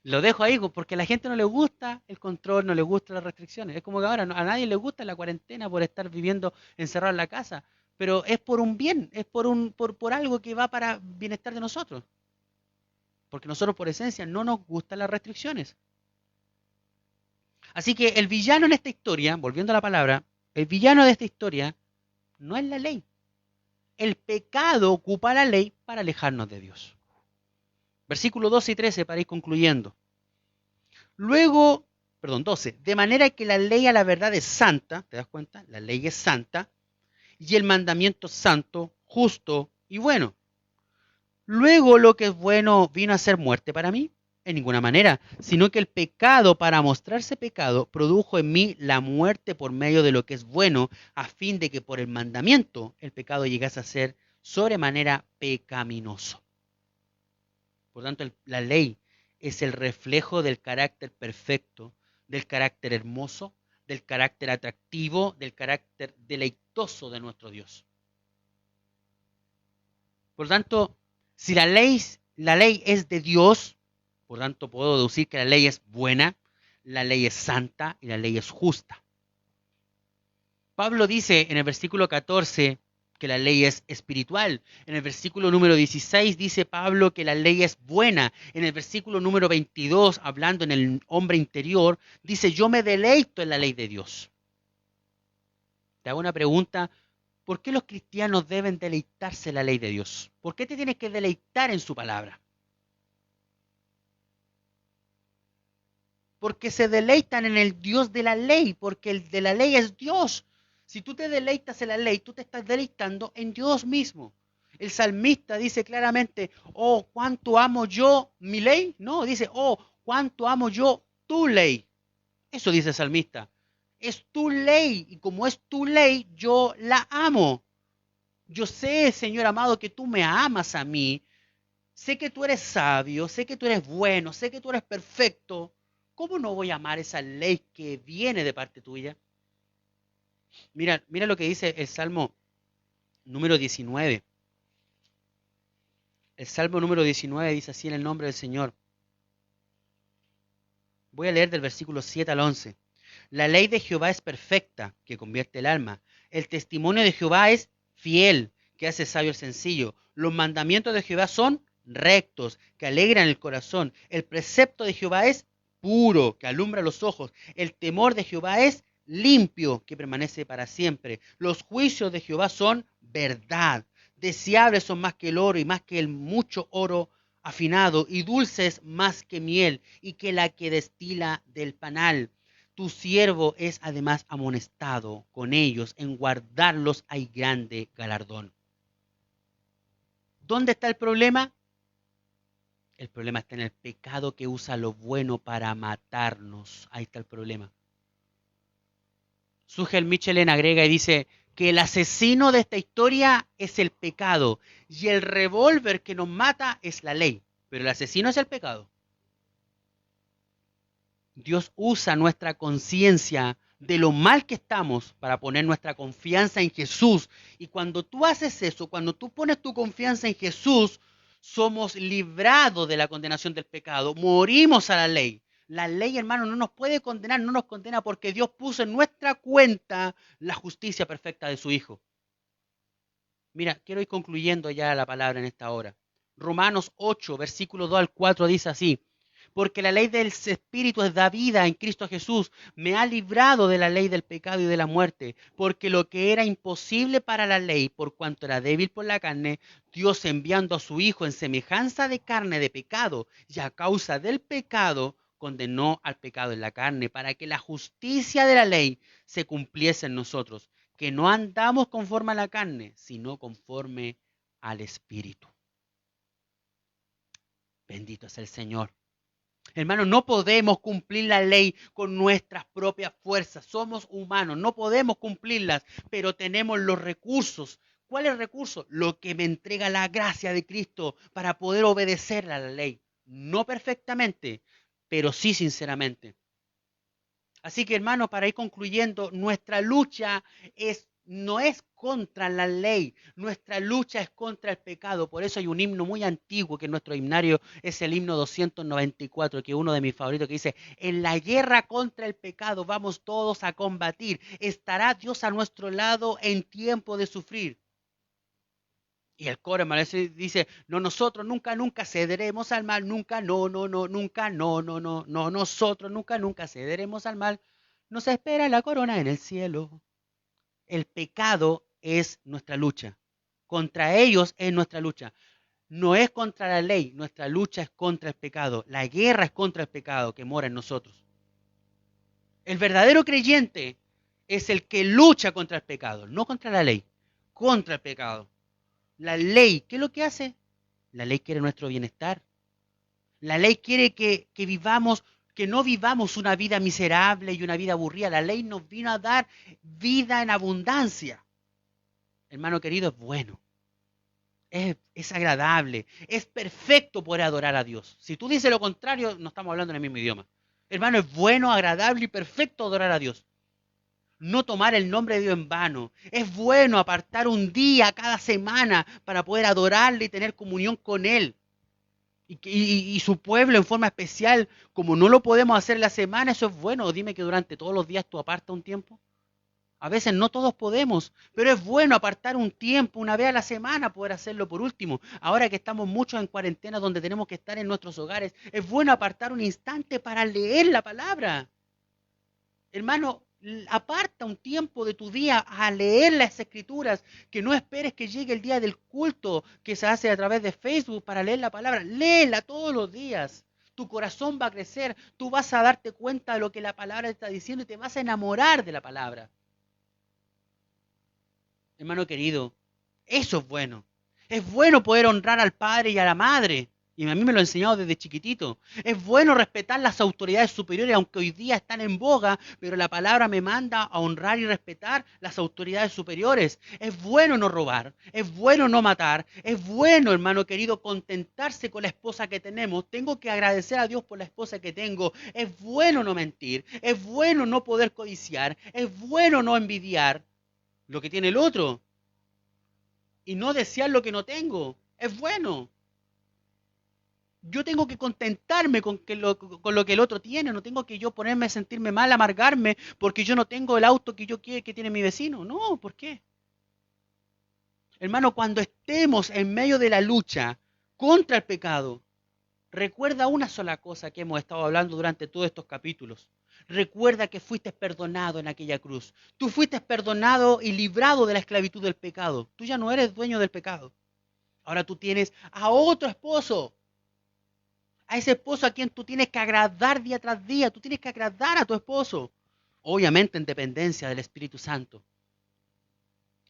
Lo dejo ahí porque a la gente no le gusta el control, no le gustan las restricciones. Es como que ahora a nadie le gusta la cuarentena por estar viviendo encerrado en la casa, pero es por un bien, es por algo que va para bienestar de nosotros. Porque nosotros por esencia no nos gustan las restricciones. Así que el villano en esta historia, volviendo a la palabra, el villano de esta historia no es la ley. El pecado ocupa la ley para alejarnos de Dios. Versículos 12 y 13 para ir concluyendo. Luego, 12, de manera que la ley a la verdad es santa, ¿te das cuenta? La ley es santa y el mandamiento santo, justo y bueno. Luego lo que es bueno vino a ser muerte para mí. En ninguna manera, sino que el pecado, para mostrarse pecado, produjo en mí la muerte por medio de lo que es bueno, a fin de que por el mandamiento el pecado llegase a ser sobremanera pecaminoso. Por tanto, la ley es el reflejo del carácter perfecto, del carácter hermoso, del carácter atractivo, del carácter deleitoso de nuestro Dios. Por tanto, si la ley es de Dios, por tanto, puedo deducir que la ley es buena, la ley es santa y la ley es justa. Pablo dice en el versículo 14 que la ley es espiritual. En el versículo número 16 dice Pablo que la ley es buena. En el versículo número 22, hablando en el hombre interior, dice, yo me deleito en la ley de Dios. Te hago una pregunta, ¿por qué los cristianos deben deleitarse en la ley de Dios? ¿Por qué te tienes que deleitar en su palabra? Porque se deleitan en el Dios de la ley, porque el de la ley es Dios. Si tú te deleitas en la ley, tú te estás deleitando en Dios mismo. El salmista dice claramente, oh, cuánto amo yo mi ley. No, dice, oh, cuánto amo yo tu ley. Eso dice el salmista. Es tu ley y como es tu ley, yo la amo. Yo sé, Señor amado, que tú me amas a mí. sé que tú eres sabio, sé que tú eres bueno, sé que tú eres perfecto. ¿Cómo no voy a amar esa ley que viene de parte tuya? Mira lo que dice el Salmo número 19. El Salmo número 19 dice así en el nombre del Señor. Voy a leer del versículo 7 al 11. La ley de Jehová es perfecta, que convierte el alma. El testimonio de Jehová es fiel, que hace sabio el sencillo. Los mandamientos de Jehová son rectos, que alegran el corazón. El precepto de Jehová es puro, que alumbra los ojos. El temor de Jehová es limpio, que permanece para siempre. Los juicios de Jehová son verdad. Deseables son más que el oro y más que el mucho oro afinado, y dulces más que miel y que la que destila del panal. Tu siervo es además amonestado con ellos, en guardarlos hay grande galardón. ¿Dónde está el problema? El problema está en el pecado que usa lo bueno para matarnos. Ahí está el problema. Sugel Michelin agrega y dice que el asesino de esta historia es el pecado y el revólver que nos mata es la ley, pero el asesino es el pecado. Dios usa nuestra conciencia de lo mal que estamos para poner nuestra confianza en Jesús. Y cuando tú haces eso, cuando tú pones tu confianza en Jesús, somos librados de la condenación del pecado. Morimos a la ley. La ley, hermano, no nos puede condenar, no nos condena porque Dios puso en nuestra cuenta la justicia perfecta de su Hijo. Mira, quiero ir concluyendo ya la palabra en esta hora. Romanos 8, versículo 2 al 4 dice así: porque la ley del Espíritu da vida en Cristo Jesús, me ha librado de la ley del pecado y de la muerte, porque lo que era imposible para la ley, por cuanto era débil por la carne, Dios enviando a su Hijo en semejanza de carne de pecado, y a causa del pecado condenó al pecado en la carne, para que la justicia de la ley se cumpliese en nosotros, que no andamos conforme a la carne, sino conforme al Espíritu. Bendito es el Señor. Hermanos, no podemos cumplir la ley con nuestras propias fuerzas. Somos humanos, no podemos cumplirlas, pero tenemos los recursos. ¿Cuáles recursos? Lo que me entrega la gracia de Cristo para poder obedecer a la ley. No perfectamente, pero sí sinceramente. Así que, hermanos, para ir concluyendo, nuestra lucha no es contra la ley, nuestra lucha es contra el pecado. Por eso hay un himno muy antiguo que en nuestro himnario es el himno 294, que es uno de mis favoritos, que dice: en la guerra contra el pecado vamos todos a combatir, estará Dios a nuestro lado en tiempo de sufrir. Y el coro dice: no, nosotros nunca cederemos al mal, nunca, nunca, nosotros nunca cederemos al mal. Nos espera la corona en el cielo. El pecado es nuestra lucha. Contra ellos es nuestra lucha. No es contra la ley, nuestra lucha es contra el pecado. La guerra es contra el pecado que mora en nosotros. El verdadero creyente es el que lucha contra el pecado, no contra la ley, contra el pecado. La ley, ¿qué es lo que hace? La ley quiere nuestro bienestar. La ley quiere que no vivamos una vida miserable y una vida aburrida. La ley nos vino a dar vida en abundancia. Hermano querido, es bueno. Es agradable. Es perfecto poder adorar a Dios. Si tú dices lo contrario, no estamos hablando en el mismo idioma. Hermano, es bueno, agradable y perfecto adorar a Dios. No tomar el nombre de Dios en vano. Es bueno apartar un día cada semana para poder adorarle y tener comunión con Él. Y su pueblo en forma especial, como no lo podemos hacer la semana, eso es bueno. Dime que durante todos los días tú apartas un tiempo. A veces no todos podemos, pero es bueno apartar un tiempo, una vez a la semana, poder hacerlo por último. Ahora que estamos muchos en cuarentena donde tenemos que estar en nuestros hogares, es bueno apartar un instante para leer la palabra. Hermano, aparta un tiempo de tu día a leer las escrituras, que no esperes que llegue el día del culto que se hace a través de Facebook para leer la palabra. Léela todos los días. Tu corazón va a crecer, tú vas a darte cuenta de lo que la palabra te está diciendo y te vas a enamorar de la palabra. Hermano querido, eso es bueno. Es bueno poder honrar al padre y a la madre. Y a mí me lo han enseñado desde chiquitito. Es bueno respetar las autoridades superiores, aunque hoy día están en boga, pero la palabra me manda a honrar y respetar las autoridades superiores. Es bueno no robar, es bueno no matar, es bueno, hermano querido, contentarse con la esposa que tenemos. Tengo que agradecer a Dios por la esposa que tengo. Es bueno no mentir, es bueno no poder codiciar, es bueno no envidiar lo que tiene el otro y no desear lo que no tengo. Es bueno. Yo tengo que contentarme con lo que el otro tiene, no tengo que yo ponerme a sentirme mal, amargarme, porque yo no tengo el auto que yo quiero que tiene mi vecino. No, ¿por qué? Hermano, cuando estemos en medio de la lucha contra el pecado, recuerda una sola cosa que hemos estado hablando durante todos estos capítulos. Recuerda que fuiste perdonado en aquella cruz. Tú fuiste perdonado y librado de la esclavitud del pecado. Tú ya no eres dueño del pecado. Ahora tú tienes a otro esposo, a ese esposo a quien tú tienes que agradar día tras día. Tú tienes que agradar a tu esposo. Obviamente en dependencia del Espíritu Santo.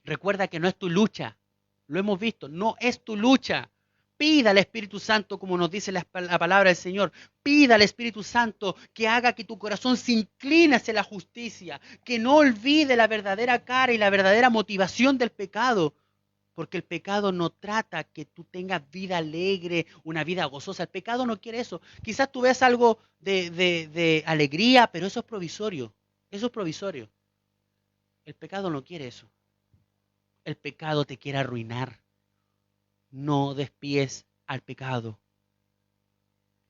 Recuerda que no es tu lucha. Lo hemos visto, no es tu lucha. Pida al Espíritu Santo, como nos dice la palabra del Señor. Pida al Espíritu Santo que haga que tu corazón se incline hacia la justicia, que no olvide la verdadera cara y la verdadera motivación del pecado. Porque el pecado no trata que tú tengas vida alegre, una vida gozosa. El pecado no quiere eso. Quizás tú ves algo de alegría, pero eso es provisorio. Eso es provisorio. El pecado no quiere eso. El pecado te quiere arruinar. No despies al pecado.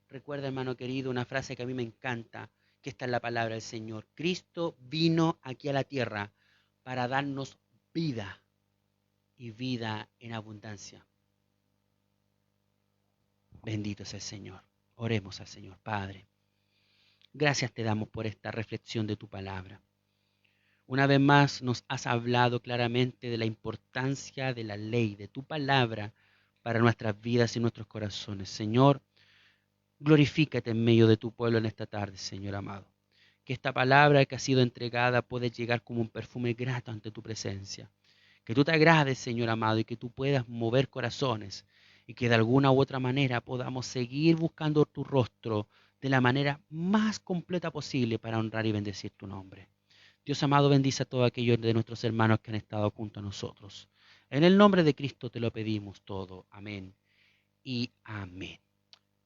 Recuerda, hermano querido, una frase que a mí me encanta, que está en la palabra del Señor. Cristo vino aquí a la tierra para darnos vida y vida en abundancia. Bendito es el Señor. Oremos al Señor. Padre, gracias te damos por esta reflexión de tu palabra. Una vez más nos has hablado claramente de la importancia de la ley, de tu palabra para nuestras vidas y nuestros corazones. Señor, glorifícate en medio de tu pueblo en esta tarde, Señor amado. Que esta palabra que ha sido entregada pueda llegar como un perfume grato ante tu presencia. Que tú te agrades, Señor amado, y que tú puedas mover corazones y que de alguna u otra manera podamos seguir buscando tu rostro de la manera más completa posible para honrar y bendecir tu nombre. Dios amado, bendice a todos aquellos de nuestros hermanos que han estado junto a nosotros. En el nombre de Cristo te lo pedimos todo. Amén y amén.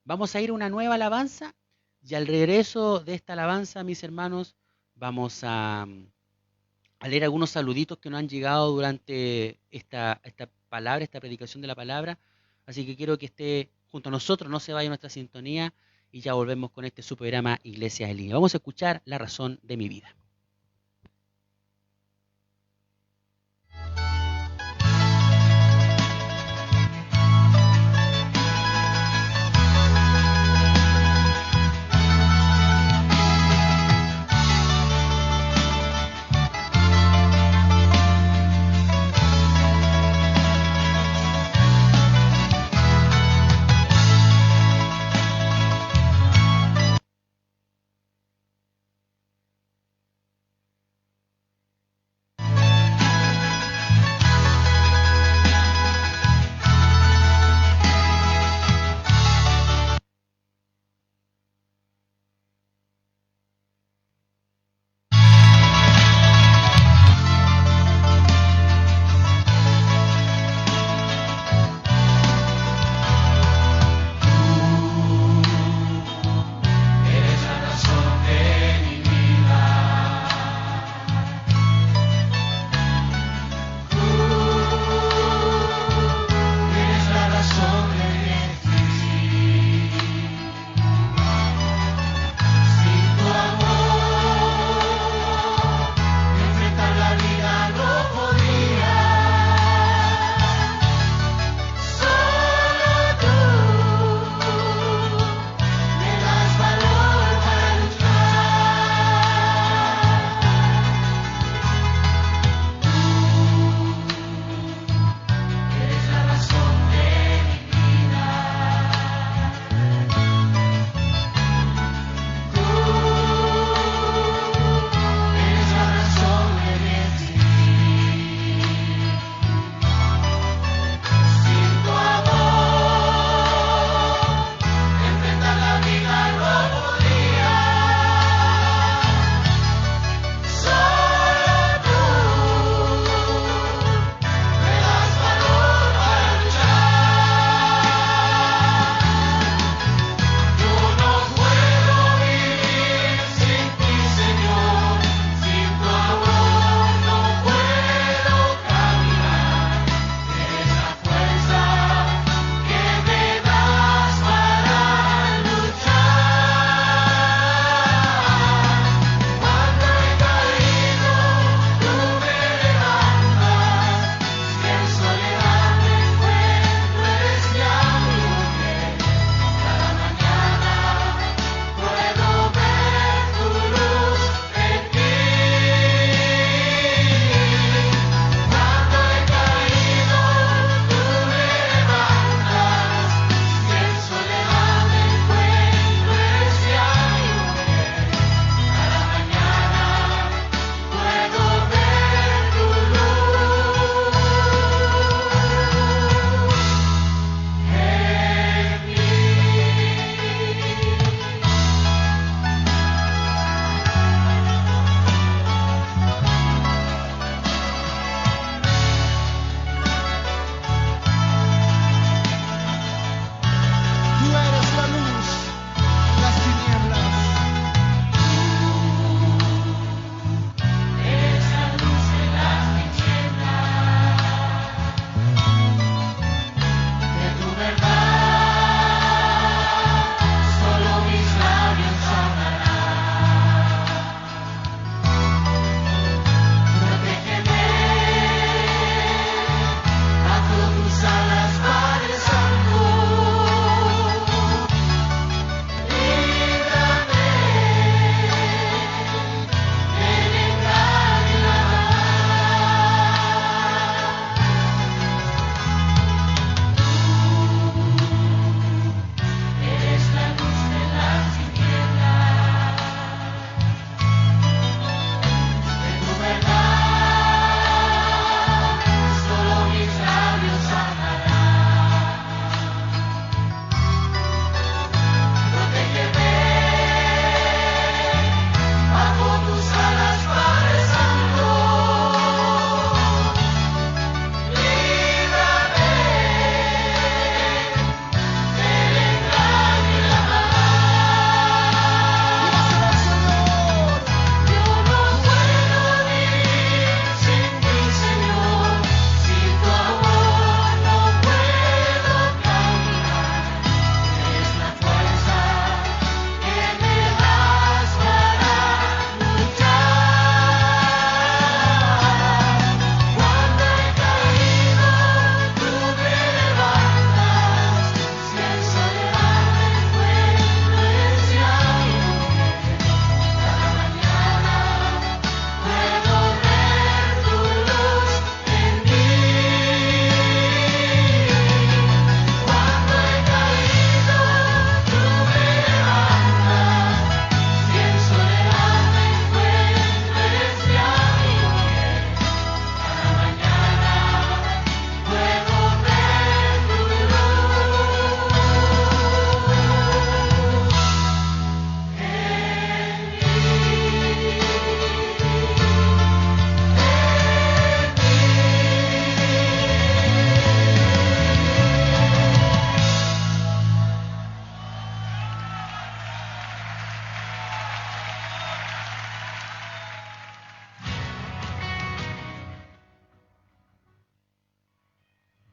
Vamos a ir a una nueva alabanza y al regreso de esta alabanza, mis hermanos, vamos a leer algunos saluditos que nos han llegado durante esta palabra, esta predicación de la palabra. Así que quiero que esté junto a nosotros, no se vaya nuestra sintonía y ya volvemos con este su programa Iglesia en Línea. Vamos a escuchar La razón de mi vida.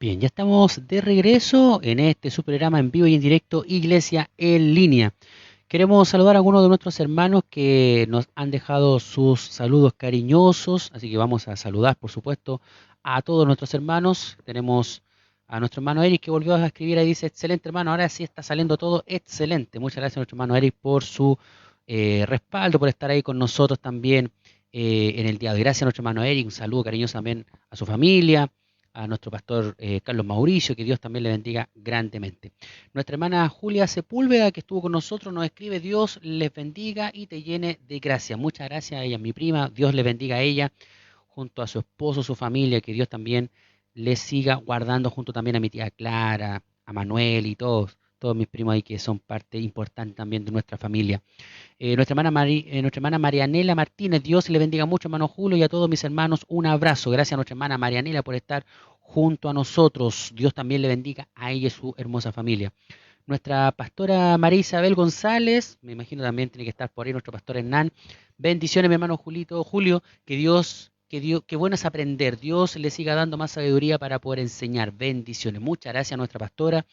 Bien, ya estamos de regreso en este su programa en vivo y en directo, Iglesia en Línea. Queremos saludar a algunos de nuestros hermanos que nos han dejado sus saludos cariñosos, así que vamos a saludar, por supuesto, a todos nuestros hermanos. Tenemos a nuestro hermano Eric que volvió a escribir ahí, dice, excelente hermano, ahora sí está saliendo todo excelente. Muchas gracias a nuestro hermano Eric por su respaldo, por estar ahí con nosotros también en el día de hoy. Gracias a nuestro hermano Eric, un saludo cariñoso también a su familia, a nuestro pastor Carlos Mauricio, que Dios también le bendiga grandemente. Nuestra hermana Julia Sepúlveda, que estuvo con nosotros, nos escribe, Dios les bendiga y te llene de gracia. Muchas gracias a ella, mi prima, Dios le bendiga a ella, junto a su esposo, su familia, que Dios también les siga guardando, junto también a mi tía Clara, a Manuel y todos mis primos ahí que son parte importante también de nuestra familia. Nuestra hermana Marianela Martínez, Dios le bendiga mucho, hermano Julio, y a todos mis hermanos, un abrazo. Gracias a nuestra hermana Marianela por estar junto a nosotros. Dios también le bendiga a ella y su hermosa familia. Nuestra pastora María Isabel González, me imagino también tiene que estar por ahí nuestro pastor Hernán. Bendiciones, mi hermano Julio, que bueno es aprender. Dios le siga dando más sabiduría para poder enseñar. Bendiciones. Muchas gracias a nuestra pastora.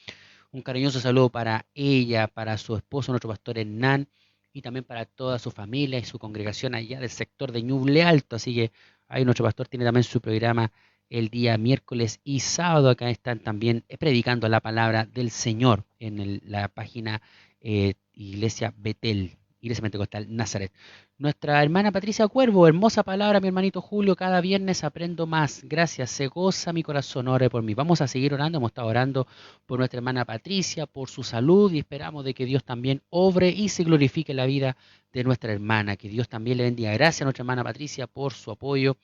Un cariñoso saludo para ella, para su esposo, nuestro pastor Hernán, y también para toda su familia y su congregación allá del sector de Ñuble Alto. Así que ahí nuestro pastor tiene también su programa el día miércoles y sábado. Acá están también predicando la palabra del Señor en la página Iglesia Betel, Iglesia Pentecostal Nazaret. Nuestra hermana Patricia Cuervo, hermosa palabra, mi hermanito Julio, cada viernes aprendo más. Gracias, se goza mi corazón, ore por mí. Vamos a seguir orando, hemos estado orando por nuestra hermana Patricia, por su salud, y esperamos de que Dios también obre y se glorifique en la vida de nuestra hermana. Que Dios también le bendiga. Gracias a nuestra hermana Patricia por su apoyo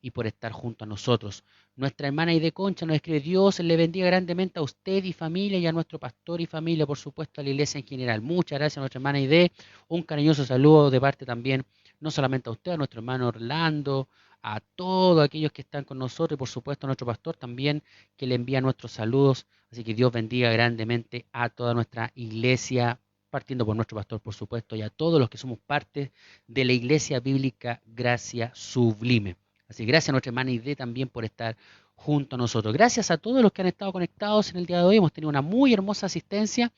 y por estar junto a nosotros. Nuestra hermana Aide Concha nos escribe, Dios le bendiga grandemente a usted y familia y a nuestro pastor y familia, por supuesto a la iglesia en general. Muchas gracias a nuestra hermana Aide, un cariñoso saludo de parte también, no solamente a usted, a nuestro hermano Orlando, a todos aquellos que están con nosotros y por supuesto a nuestro pastor también, que le envía nuestros saludos. Así que Dios bendiga grandemente a toda nuestra iglesia, partiendo por nuestro pastor, por supuesto, y a todos los que somos parte de la Iglesia Bíblica Gracia Sublime. Así que gracias a nuestra hermana Ide también por estar junto a nosotros. Gracias a todos los que han estado conectados en el día de hoy. Hemos tenido una muy hermosa asistencia.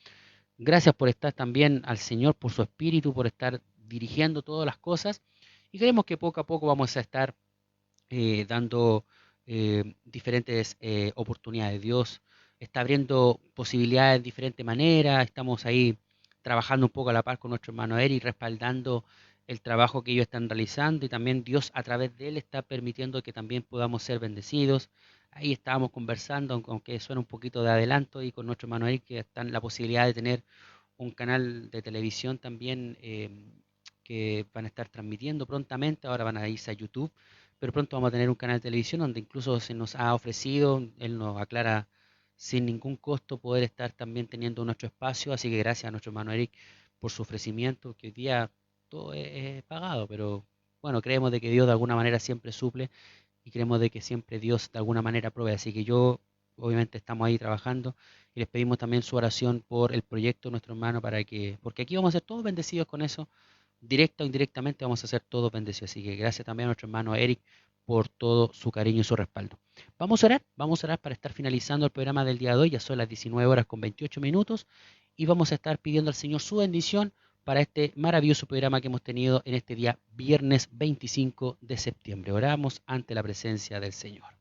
Gracias por estar también al Señor, por su espíritu, por estar dirigiendo todas las cosas. Y creemos que poco a poco vamos a estar dando diferentes oportunidades. Dios está abriendo posibilidades de diferente manera. Estamos ahí trabajando un poco a la par con nuestro hermano Eric, respaldando el trabajo que ellos están realizando, y también Dios a través de él está permitiendo que también podamos ser bendecidos. Ahí estábamos conversando, aunque suena un poquito de adelanto, y con nuestro hermano Eric, que está en la posibilidad de tener un canal de televisión también que van a estar transmitiendo prontamente. Ahora van a irse a YouTube, pero pronto vamos a tener un canal de televisión donde incluso se nos ha ofrecido, él nos aclara sin ningún costo, poder estar también teniendo nuestro espacio. Así que gracias a nuestro hermano Eric por su ofrecimiento, que hoy día todo es pagado, pero bueno, creemos de que Dios de alguna manera siempre suple, y creemos de que siempre Dios de alguna manera provee. Así que obviamente estamos ahí trabajando, y les pedimos también su oración por el proyecto de nuestro hermano, porque aquí vamos a ser todos bendecidos con eso, directa o indirectamente vamos a ser todos bendecidos. Así que gracias también a nuestro hermano Eric por todo su cariño y su respaldo. Vamos a orar para estar finalizando el programa del día de hoy. Ya son las 19 horas con 28 minutos, y vamos a estar pidiendo al Señor su bendición para este maravilloso programa que hemos tenido en este día viernes 25 de septiembre. Oramos ante la presencia del Señor.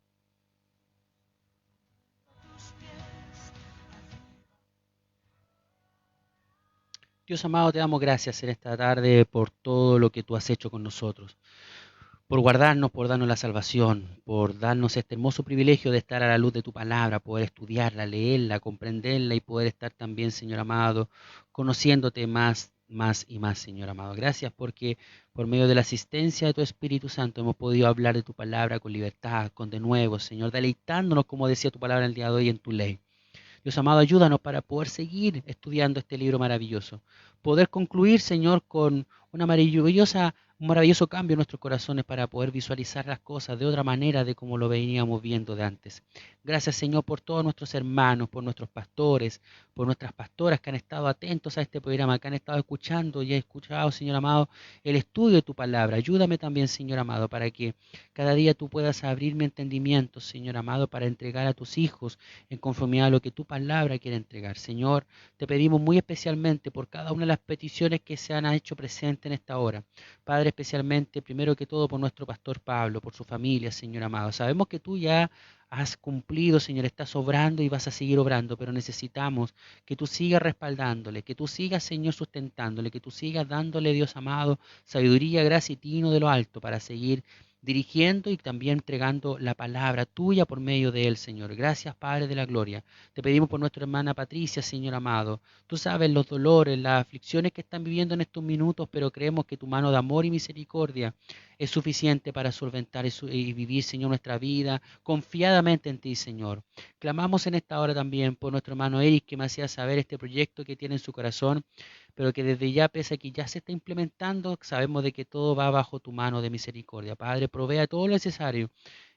Dios amado, te damos gracias en esta tarde por todo lo que tú has hecho con nosotros, por guardarnos, por darnos la salvación, por darnos este hermoso privilegio de estar a la luz de tu palabra, poder estudiarla, leerla, comprenderla, y poder estar también, Señor amado, conociéndote más y más, Señor amado. Gracias porque por medio de la asistencia de tu Espíritu Santo hemos podido hablar de tu palabra con libertad, con denuedo, Señor, deleitándonos, como decía tu palabra el día de hoy, en tu ley. Dios amado, ayúdanos para poder seguir estudiando este libro maravilloso, poder concluir, Señor, con una maravillosa un maravilloso cambio en nuestros corazones para poder visualizar las cosas de otra manera de como lo veníamos viendo de antes. Gracias, Señor, por todos nuestros hermanos, por nuestros pastores, por nuestras pastoras que han estado atentos a este programa, que han estado escuchando y han escuchado, Señor amado, el estudio de tu palabra. Ayúdame también, Señor amado, para que cada día tú puedas abrir mi entendimiento, Señor amado, para entregar a tus hijos en conformidad a lo que tu palabra quiere entregar. Señor, te pedimos muy especialmente por cada una de las peticiones que se han hecho presentes en esta hora. Padre, especialmente, primero que todo, por nuestro pastor Pablo, por su familia, Señor amado. Sabemos que tú ya has cumplido, Señor, estás obrando y vas a seguir obrando, pero necesitamos que tú sigas respaldándole, que tú sigas, Señor, sustentándole, que tú sigas dándole, Dios amado, sabiduría, gracia y tino de lo alto para seguir dirigiendo y también entregando la palabra tuya por medio de él, Señor. Gracias, Padre de la gloria. Te pedimos por nuestra hermana Patricia, Señor amado. Tú sabes los dolores, las aflicciones que están viviendo en estos minutos, pero creemos que tu mano de amor y misericordia es suficiente para solventar y vivir, Señor, nuestra vida confiadamente en ti, Señor. Clamamos en esta hora también por nuestro hermano Eric, que me hacía saber este proyecto que tiene en su corazón, pero que desde ya, pese a que ya se está implementando, sabemos de que todo va bajo tu mano de misericordia. Padre, provea todo lo necesario.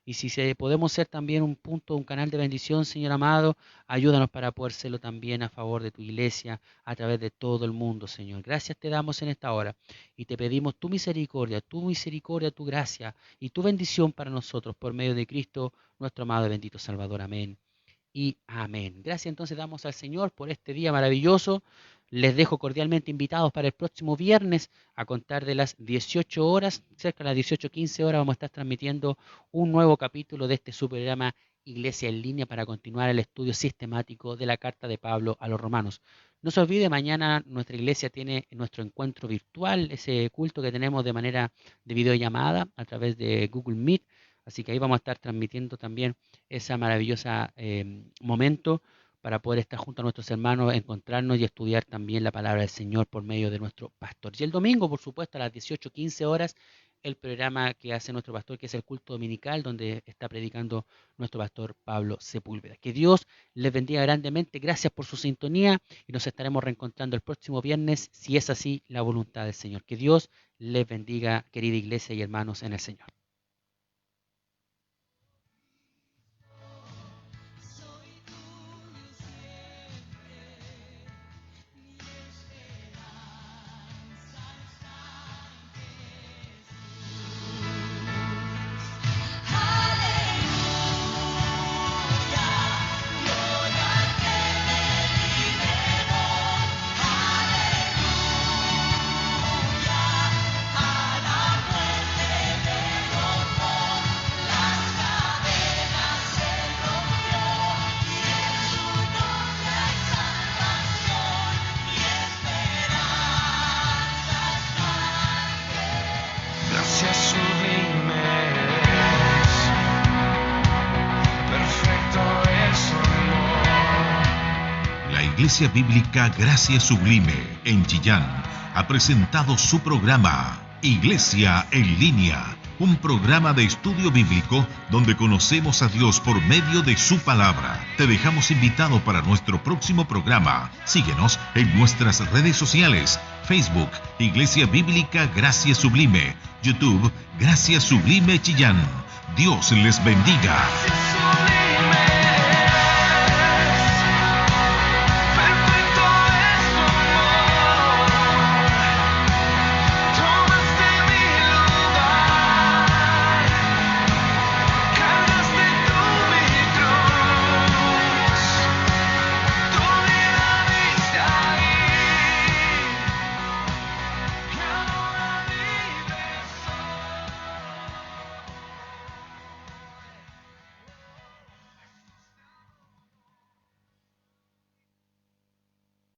Y si podemos ser también un punto, un canal de bendición, Señor amado, ayúdanos para poder serlo también a favor de tu iglesia, a través de todo el mundo, Señor. Gracias te damos en esta hora y te pedimos tu misericordia, tu gracia y tu bendición para nosotros por medio de Cristo, nuestro amado y bendito Salvador. Amén y amén. Gracias entonces damos al Señor por este día maravilloso. Les dejo cordialmente invitados para el próximo viernes a contar de las 18 horas, cerca de las 18:15 horas, vamos a estar transmitiendo un nuevo capítulo de este su programa Iglesia en Línea para continuar el estudio sistemático de la carta de Pablo a los romanos. No se olvide, mañana nuestra iglesia tiene nuestro encuentro virtual, ese culto que tenemos de manera de videollamada a través de Google Meet, así que ahí vamos a estar transmitiendo también ese maravilloso momento para poder estar junto a nuestros hermanos, encontrarnos y estudiar también la palabra del Señor por medio de nuestro pastor. Y el domingo, por supuesto, a las 18:15 horas, el programa que hace nuestro pastor, que es el culto dominical, donde está predicando nuestro pastor Pablo Sepúlveda. Que Dios les bendiga grandemente. Gracias por su sintonía y nos estaremos reencontrando el próximo viernes, si es así la voluntad del Señor. Que Dios les bendiga, querida iglesia y hermanos en el Señor. Gracias sublimes, perfecto es su amor. La Iglesia Bíblica Gracia Sublime en Chillán ha presentado su programa Iglesia en Línea, un programa de estudio bíblico donde conocemos a Dios por medio de su palabra. Te dejamos invitado para nuestro próximo programa. Síguenos en nuestras redes sociales: Facebook, Iglesia Bíblica Gracia Sublime, YouTube, Gracia Sublime Chillán. Dios les bendiga. Gracias sublimes.